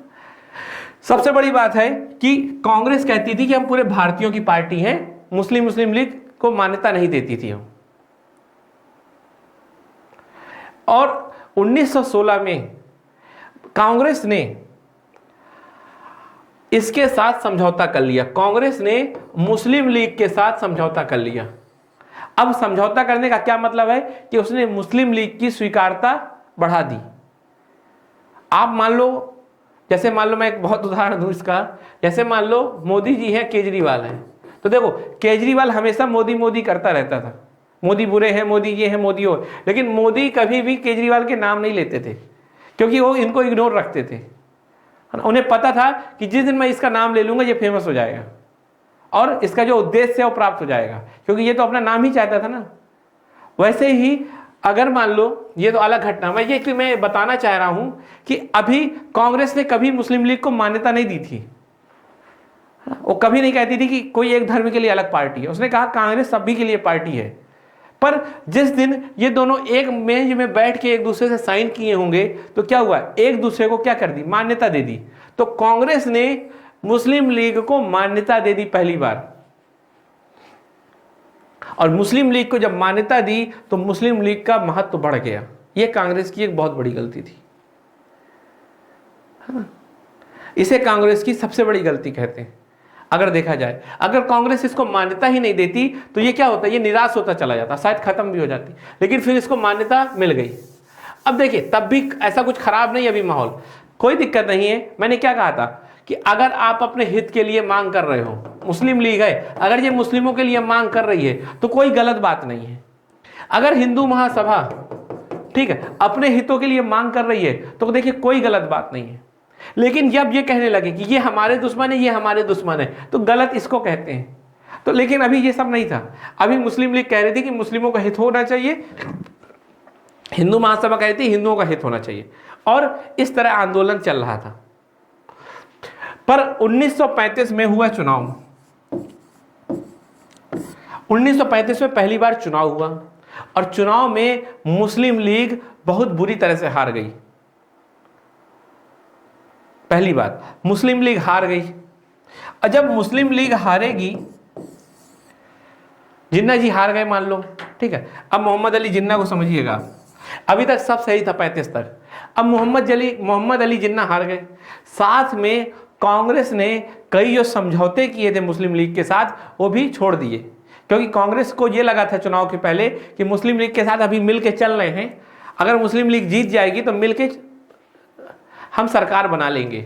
सबसे बड़ी बात है कि कांग्रेस कहती थी कि हम पूरे भारतीयों की पार्टी हैं, मुस्लिम लीग को मान्यता नहीं देती थी हम। और 1916 में कांग्रेस ने इसके साथ समझौता कर लिया, कांग्रेस ने मुस्लिम लीग के साथ समझौता कर लिया। अब समझौता करने का क्या मतलब है कि उसने मुस्लिम लीग की स्वीकारता बढ़ा दी। आप मान लो, जैसे मान लो मैं एक बहुत उदाहरण दूं इसका, जैसे मान लो मोदी जी हैं, केजरीवाल हैं, तो देखो केजरीवाल हमेशा मोदी मोदी करता रहता था, मोदी बुरे हैं, मोदी ये है, मोदी हो, लेकिन मोदी कभी भी केजरीवाल के नाम नहीं लेते थे, क्योंकि वो इनको इग्नोर रखते थे। उन्हें पता था कि जिस दिन मैं इसका नाम ले लूंगा ये फेमस हो जाएगा और इसका जो उद्देश्य है वो प्राप्त हो जाएगा, क्योंकि ये तो अपना नाम ही चाहता था ना। वैसे ही अगर मान लो, ये तो अलग घटना, मैं बताना चाह रहा हूं कि अभी कांग्रेस ने कभी मुस्लिम लीग को मान्यता नहीं दी थी। वो कभी नहीं कहती थी कि कोई एक धर्म के लिए अलग पार्टी है, उसने कहा कांग्रेस सभी के लिए पार्टी है। पर जिस दिन ये दोनों एक मेज में बैठ के एक दूसरे से साइन किए होंगे, तो क्या हुआ, एक दूसरे को क्या कर दी, मान्यता दे दी। तो कांग्रेस ने मुस्लिम लीग को मान्यता दे दी पहली बार, और मुस्लिम लीग को जब मान्यता दी तो मुस्लिम लीग का महत्व बढ़ गया। यह कांग्रेस की एक बहुत बड़ी गलती थी, है ना? इसे कांग्रेस की सबसे बड़ी गलती कहते हैं। अगर देखा जाए, अगर कांग्रेस इसको मान्यता ही नहीं देती तो ये क्या होता, ये निराश होता चला जाता, शायद खत्म भी हो जाती, लेकिन फिर इसको मान्यता मिल गई। अब देखिए, तब भी ऐसा कुछ खराब नहीं, अभी माहौल कोई दिक्कत नहीं है। मैंने क्या कहा था कि अगर आप अपने हित के लिए मांग कर रहे हो, मुस्लिम लीग है, अगर ये मुस्लिमों के लिए मांग कर रही है तो कोई गलत बात नहीं है। अगर हिंदू महासभा, ठीक है, अपने हितों के लिए मांग कर रही है तो देखिए कोई गलत बात नहीं है। लेकिन जब ये कहने लगे कि ये हमारे दुश्मन है, ये हमारे दुश्मन है, तो गलत इसको कहते हैं। तो लेकिन अभी ये सब नहीं था। अभी मुस्लिम लीग कह रही थी कि मुस्लिमों का हित होना चाहिए, हिंदू महासभा कह रही थी हिंदुओं का हित होना चाहिए, और इस तरह आंदोलन चल रहा था। पर 1935 में हुआ चुनाव। 1935 में पहली बार चुनाव हुआ और चुनाव में मुस्लिम लीग बहुत बुरी तरह से हार गई। पहली बार मुस्लिम लीग हार गई। और जब मुस्लिम लीग हारेगी, जिन्ना जी हार गए मान लो, ठीक है। अब मोहम्मद अली जिन्ना को समझिएगा, अभी तक सब सही था 35 तक। अब मोहम्मद अली जिन्ना हार गए। साथ में कांग्रेस ने कई जो समझौते किए थे मुस्लिम लीग के साथ वो भी छोड़ दिए, क्योंकि कांग्रेस को ये लगा था चुनाव के पहले कि मुस्लिम लीग के साथ अभी मिल के चल रहे हैं, अगर मुस्लिम लीग जीत जाएगी तो मिल के हम सरकार बना लेंगे।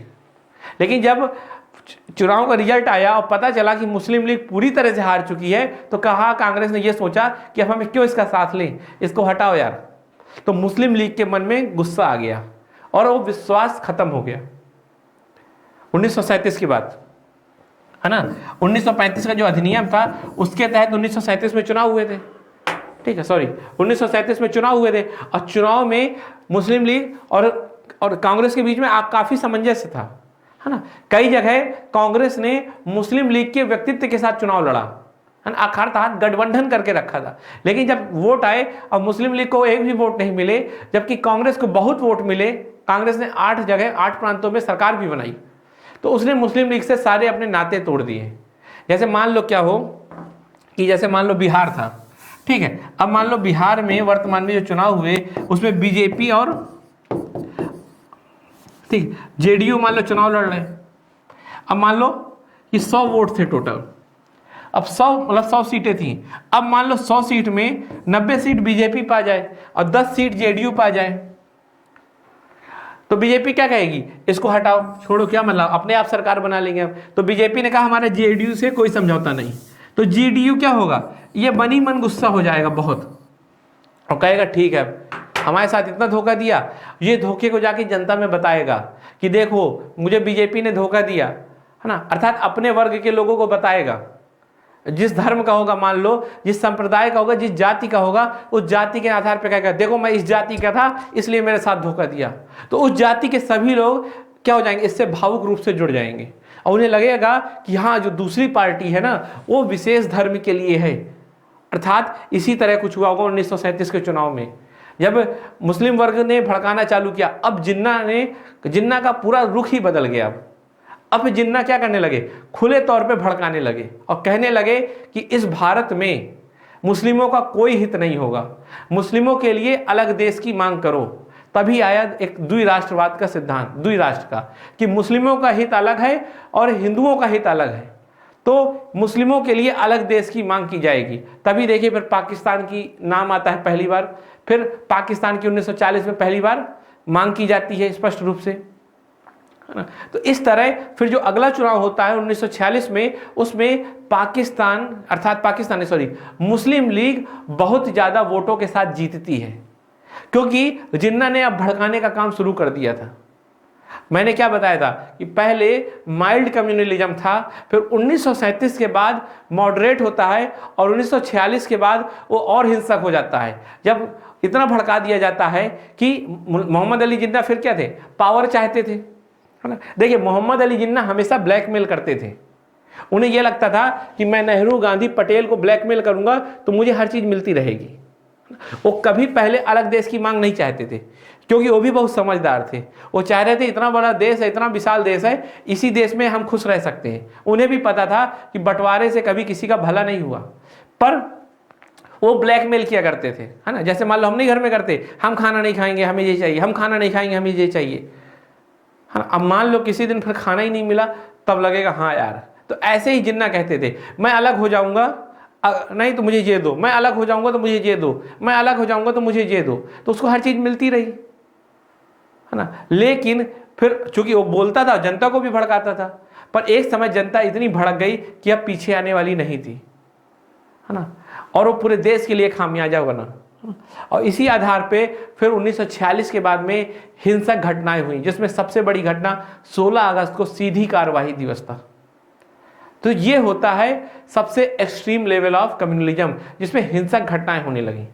लेकिन जब चुनाव का रिजल्ट आया और पता चला कि मुस्लिम लीग पूरी तरह से हार चुकी है, तो कहा, कांग्रेस ने यह सोचा कि अब हम क्यों इसका साथ लें, इसको हटाओ यार। तो मुस्लिम लीग के मन में गुस्सा आ गया और वो विश्वास खत्म हो गया। 1937 की बात है ना, 1935 का जो अधिनियम था उसके तहत 1937 में चुनाव हुए थे, ठीक है, सॉरी 1937 में चुनाव हुए थे। और चुनाव में मुस्लिम लीग और कांग्रेस के बीच में काफी सामंजस्य था, है ना। कई जगह कांग्रेस ने मुस्लिम लीग के व्यक्तित्व के साथ चुनाव लड़ा, है ना, अर्थात गठबंधन करके रखा था। लेकिन जब वोट आए और मुस्लिम लीग को एक भी वोट नहीं मिले, जबकि कांग्रेस को बहुत वोट मिले, कांग्रेस ने 8 जगह 8 प्रांतों में सरकार भी बनाई, तो उसने मुस्लिम लीग से सारे अपने नाते तोड़ दिए। जैसे मान लो क्या हो कि जैसे मान लो बिहार था, ठीक है। अब मान लो बिहार में वर्तमान में जो चुनाव हुए उसमें बीजेपी और ठीक जेडीयू मान लो चुनाव लड़ रहे हैं। अब मान लो कि 100 वोट थे टोटल, अब 100 मतलब 100 सीटें थी। अब मान लो 100 सीट में 90 सीट बीजेपी पा जाए और 10 सीट जेडीयू पा जाए, तो बीजेपी क्या कहेगी, इसको हटाओ, छोड़ो, क्या मतलब अपने आप सरकार बना लेंगे हम। तो बीजेपी ने कहा हमारे जेडीयू से कोई समझौता नहीं, तो जेडीयू क्या होगा, ये बनी मन गुस्सा हो जाएगा बहुत और कहेगा ठीक है हमारे साथ इतना धोखा दिया, ये धोखे को जाके जनता में बताएगा कि देखो मुझे बीजेपी ने धोखा दिया, है ना। अर्थात अपने वर्ग के लोगों को बताएगा, जिस धर्म का होगा, मान लो जिस संप्रदाय का होगा, जिस जाति का होगा, उस जाति के आधार पर कहेगा देखो मैं इस जाति का था इसलिए मेरे साथ धोखा दिया। तो उस जाति के सभी लोग क्या हो जाएंगे, इससे भावुक रूप से जुड़ जाएंगे और उन्हें लगेगा कि हाँ जो दूसरी पार्टी है ना वो विशेष धर्म के लिए है। अर्थात इसी तरह कुछ हुआ होगा 1937 के चुनाव में, जब मुस्लिम वर्ग ने भड़काना चालू किया। अब जिन्ना का पूरा रुख ही बदल गया। अब जिन्ना क्या करने लगे, खुले तौर पे भड़काने लगे और कहने लगे कि इस भारत में मुस्लिमों का कोई हित नहीं होगा, मुस्लिमों के लिए अलग देश की मांग करो। तभी आया एक द्विराष्ट्रवाद का सिद्धांत, द्विराष्ट्र का, कि मुस्लिमों का हित अलग है और हिंदुओं का हित अलग है, तो मुस्लिमों के लिए अलग देश की मांग की जाएगी। तभी देखिए फिर पाकिस्तान की नाम आता है पहली बार, फिर पाकिस्तान की 1940 में पहली बार मांग की जाती है स्पष्ट रूप से, है ना। तो इस तरह फिर जो अगला चुनाव होता है 1946 में, उसमें मुस्लिम लीग बहुत ज्यादा वोटों के साथ जीतती है, क्योंकि जिन्ना ने अब भड़काने का काम शुरू कर दिया था। मैंने क्या बताया था कि पहले माइल्ड कम्युनलिज्म था, फिर 1937 के बाद मॉडरेट होता है और 1946 के बाद वो और हिंसक हो जाता है, जब इतना भड़का दिया जाता है कि मोहम्मद अली जिन्ना फिर क्या थे, पावर चाहते थे, है ना। देखिए मोहम्मद अली जिन्ना हमेशा ब्लैकमेल करते थे, उन्हें यह लगता था कि मैं नेहरू गांधी पटेल को ब्लैकमेल करूंगा तो मुझे हर चीज मिलती रहेगी। वो कभी पहले अलग देश की मांग नहीं चाहते थे, क्योंकि वो भी बहुत समझदार थे। वो चाह रहे थे इतना बड़ा देश है, इतना विशाल देश है, इसी देश में हम खुश रह सकते हैं। उन्हें भी पता था कि बंटवारे से कभी किसी का भला नहीं हुआ। पर वो ब्लैकमेल किया करते थे, है ना। जैसे मान लो हम नहीं घर में करते, हम खाना नहीं खाएंगे हमें ये चाहिए, हम खाना नहीं खाएंगे हमें ये चाहिए, हाँ। अब मान लो किसी दिन फिर खाना ही नहीं मिला, तब लगेगा हाँ यार। तो ऐसे ही जिन्ना कहते थे, मैं अलग हो जाऊंगा नहीं तो मुझे ये दो, मैं अलग हो जाऊंगा तो मुझे ये दो, मैं अलग हो जाऊंगा तो मुझे ये दो। तो उसको हर चीज मिलती रही, है ना। लेकिन फिर चूंकि वो बोलता था, जनता को भी भड़काता था, पर एक समय जनता इतनी भड़क गई कि अब पीछे आने वाली नहीं थी, है ना। और वो पूरे देश के लिए खामियाजा बना। और इसी आधार पे फिर 1946 के बाद में हिंसक घटनाएं हुई, जिसमें सबसे बड़ी घटना 16 अगस्त को सीधी कार्यवाही दिवस था। तो ये होता है सबसे एक्सट्रीम लेवल ऑफ कम्युनलिज्म, जिसमें हिंसक घटनाएं होने लगी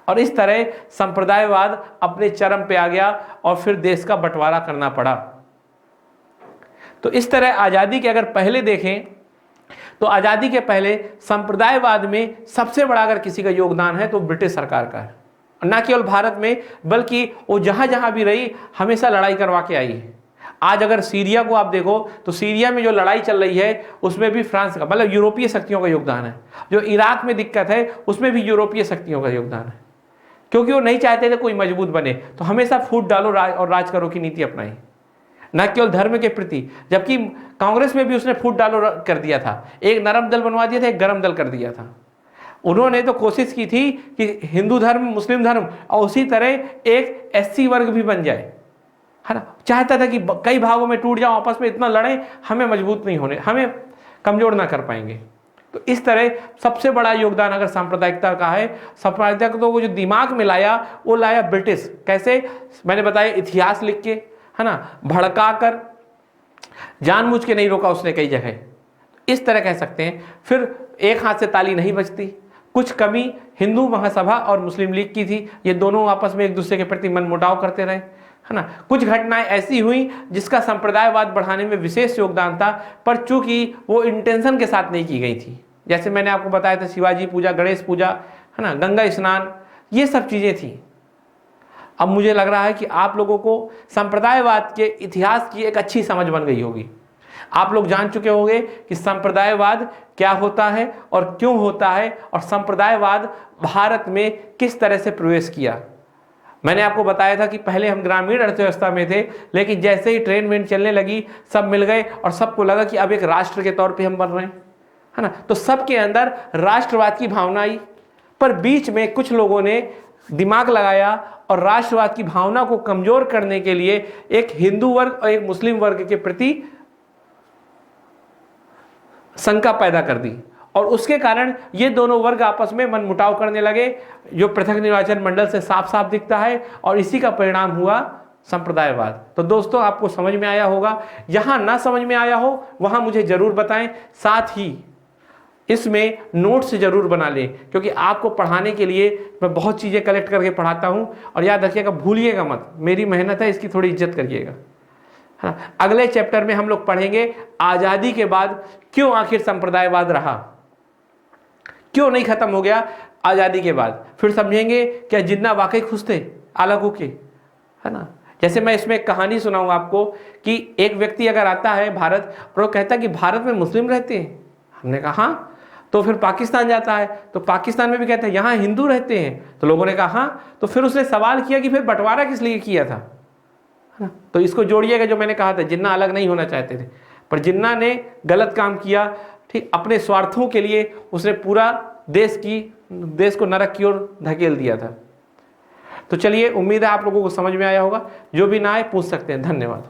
और इस तरह संप्रदायवाद अपने चरम पे आ गया और फिर देश का बंटवारा करना पड़ा। तो इस तरह आज़ादी के अगर पहले देखें तो आज़ादी के पहले संप्रदायवाद में सबसे बड़ा अगर किसी का योगदान है तो ब्रिटिश सरकार का है। न केवल भारत में बल्कि वो जहाँ जहाँ भी रही हमेशा लड़ाई करवा के आई है। आज अगर सीरिया को आप देखो तो सीरिया में जो लड़ाई चल रही है उसमें भी फ्रांस का मतलब यूरोपीय शक्तियों का योगदान है। जो इराक में दिक्कत है उसमें भी यूरोपीय शक्तियों का योगदान है, क्योंकि वो नहीं चाहते थे कोई मजबूत बने, तो हमेशा फूट डालो और राज करो की नीति अपनाई, न केवल धर्म के प्रति। जबकि कांग्रेस में भी उसने फूट डालो कर दिया था, एक नरम दल बनवा दिया था, एक गरम दल कर दिया था। उन्होंने तो कोशिश की थी कि हिंदू धर्म मुस्लिम धर्म और उसी तरह एक एससी वर्ग भी बन जाए, है ना। चाहता था कि कई भागों में टूट जाओ, आपस में इतना लड़ें, हमें मजबूत नहीं होने, हमें कमजोर ना कर पाएंगे। तो इस तरह सबसे बड़ा योगदान अगर सांप्रदायिकता का है, सांप्रदायिकता को जो दिमाग में लाया वो लाया ब्रिटिश। कैसे, मैंने बताया इतिहास लिख के, है ना, भड़का कर, जानबूझ के नहीं रोका उसने कई जगह, इस तरह कह सकते हैं। फिर एक हाथ से ताली नहीं बजती, कुछ कमी हिंदू महासभा और मुस्लिम लीग की थी, ये दोनों आपस में एक दूसरे के प्रति मनमुटाव करते रहे, है ना। कुछ घटनाएं ऐसी हुई जिसका संप्रदायवाद बढ़ाने में विशेष योगदान था, पर चूंकि वो इंटेंशन के साथ नहीं की गई थी। जैसे मैंने आपको बताया था शिवाजी पूजा, गणेश पूजा, है ना, गंगा स्नान, ये सब चीजें थी। अब मुझे लग रहा है कि आप लोगों को संप्रदायवाद के इतिहास की एक अच्छी समझ बन गई होगी। आप लोग जान चुके होंगे कि संप्रदायवाद क्या होता है और क्यों होता है, और संप्रदायवाद भारत में किस तरह से प्रवेश किया। मैंने आपको बताया था कि पहले हम ग्रामीण अर्थव्यवस्था में थे, लेकिन जैसे ही ट्रेन वेन चलने लगी सब मिल गए और सबको लगा कि अब एक राष्ट्र के तौर पे हम बन रहे हैं, है ना। तो सबके अंदर राष्ट्रवाद की भावना आई, पर बीच में कुछ लोगों ने दिमाग लगाया और राष्ट्रवाद की भावना को कमजोर करने के लिए एक हिंदू वर्ग और एक मुस्लिम वर्ग के प्रति शंका पैदा कर दी, और उसके कारण ये दोनों वर्ग आपस में मनमुटाव करने लगे, जो पृथक निर्वाचन मंडल से साफ साफ दिखता है, और इसी का परिणाम हुआ संप्रदायवाद। तो दोस्तों आपको समझ में आया होगा। यहाँ ना समझ में आया हो वहाँ मुझे जरूर बताएं, साथ ही इसमें नोट्स जरूर बना लें, क्योंकि आपको पढ़ाने के लिए मैं बहुत चीज़ें कलेक्ट करके पढ़ाता हूँ। और याद रखिएगा, भूलिएगा मत, मेरी मेहनत है, इसकी थोड़ी इज्जत करिएगा। हाँ, अगले चैप्टर में हम लोग पढ़ेंगे आज़ादी के बाद क्यों आखिर संप्रदायवाद रहा, क्यों नहीं खत्म हो गया आज़ादी के बाद। फिर समझेंगे क्या जिन्ना वाकई खुश थे अलग होके, है ना। जैसे मैं इसमें एक कहानी सुनाऊंगा आपको कि एक व्यक्ति अगर आता है भारत और वो कहता है कि भारत में मुस्लिम रहते हैं, हमने कहा हाँ, तो फिर पाकिस्तान जाता है तो पाकिस्तान में भी कहते हैं यहाँ हिंदू रहते हैं, तो लोगों ने कहा हाँ। तो फिर उसने सवाल किया कि फिर बंटवारा किस लिए किया था, है ना। तो इसको जोड़िएगा, जो मैंने कहा था जिन्ना अलग नहीं होना चाहते थे, पर जिन्ना ने गलत काम किया, ठीक, अपने स्वार्थों के लिए उसने पूरा देश को नरक की ओर धकेल दिया था। तो चलिए, उम्मीद है आप लोगों को समझ में आया होगा। जो भी ना आए पूछ सकते हैं। धन्यवाद।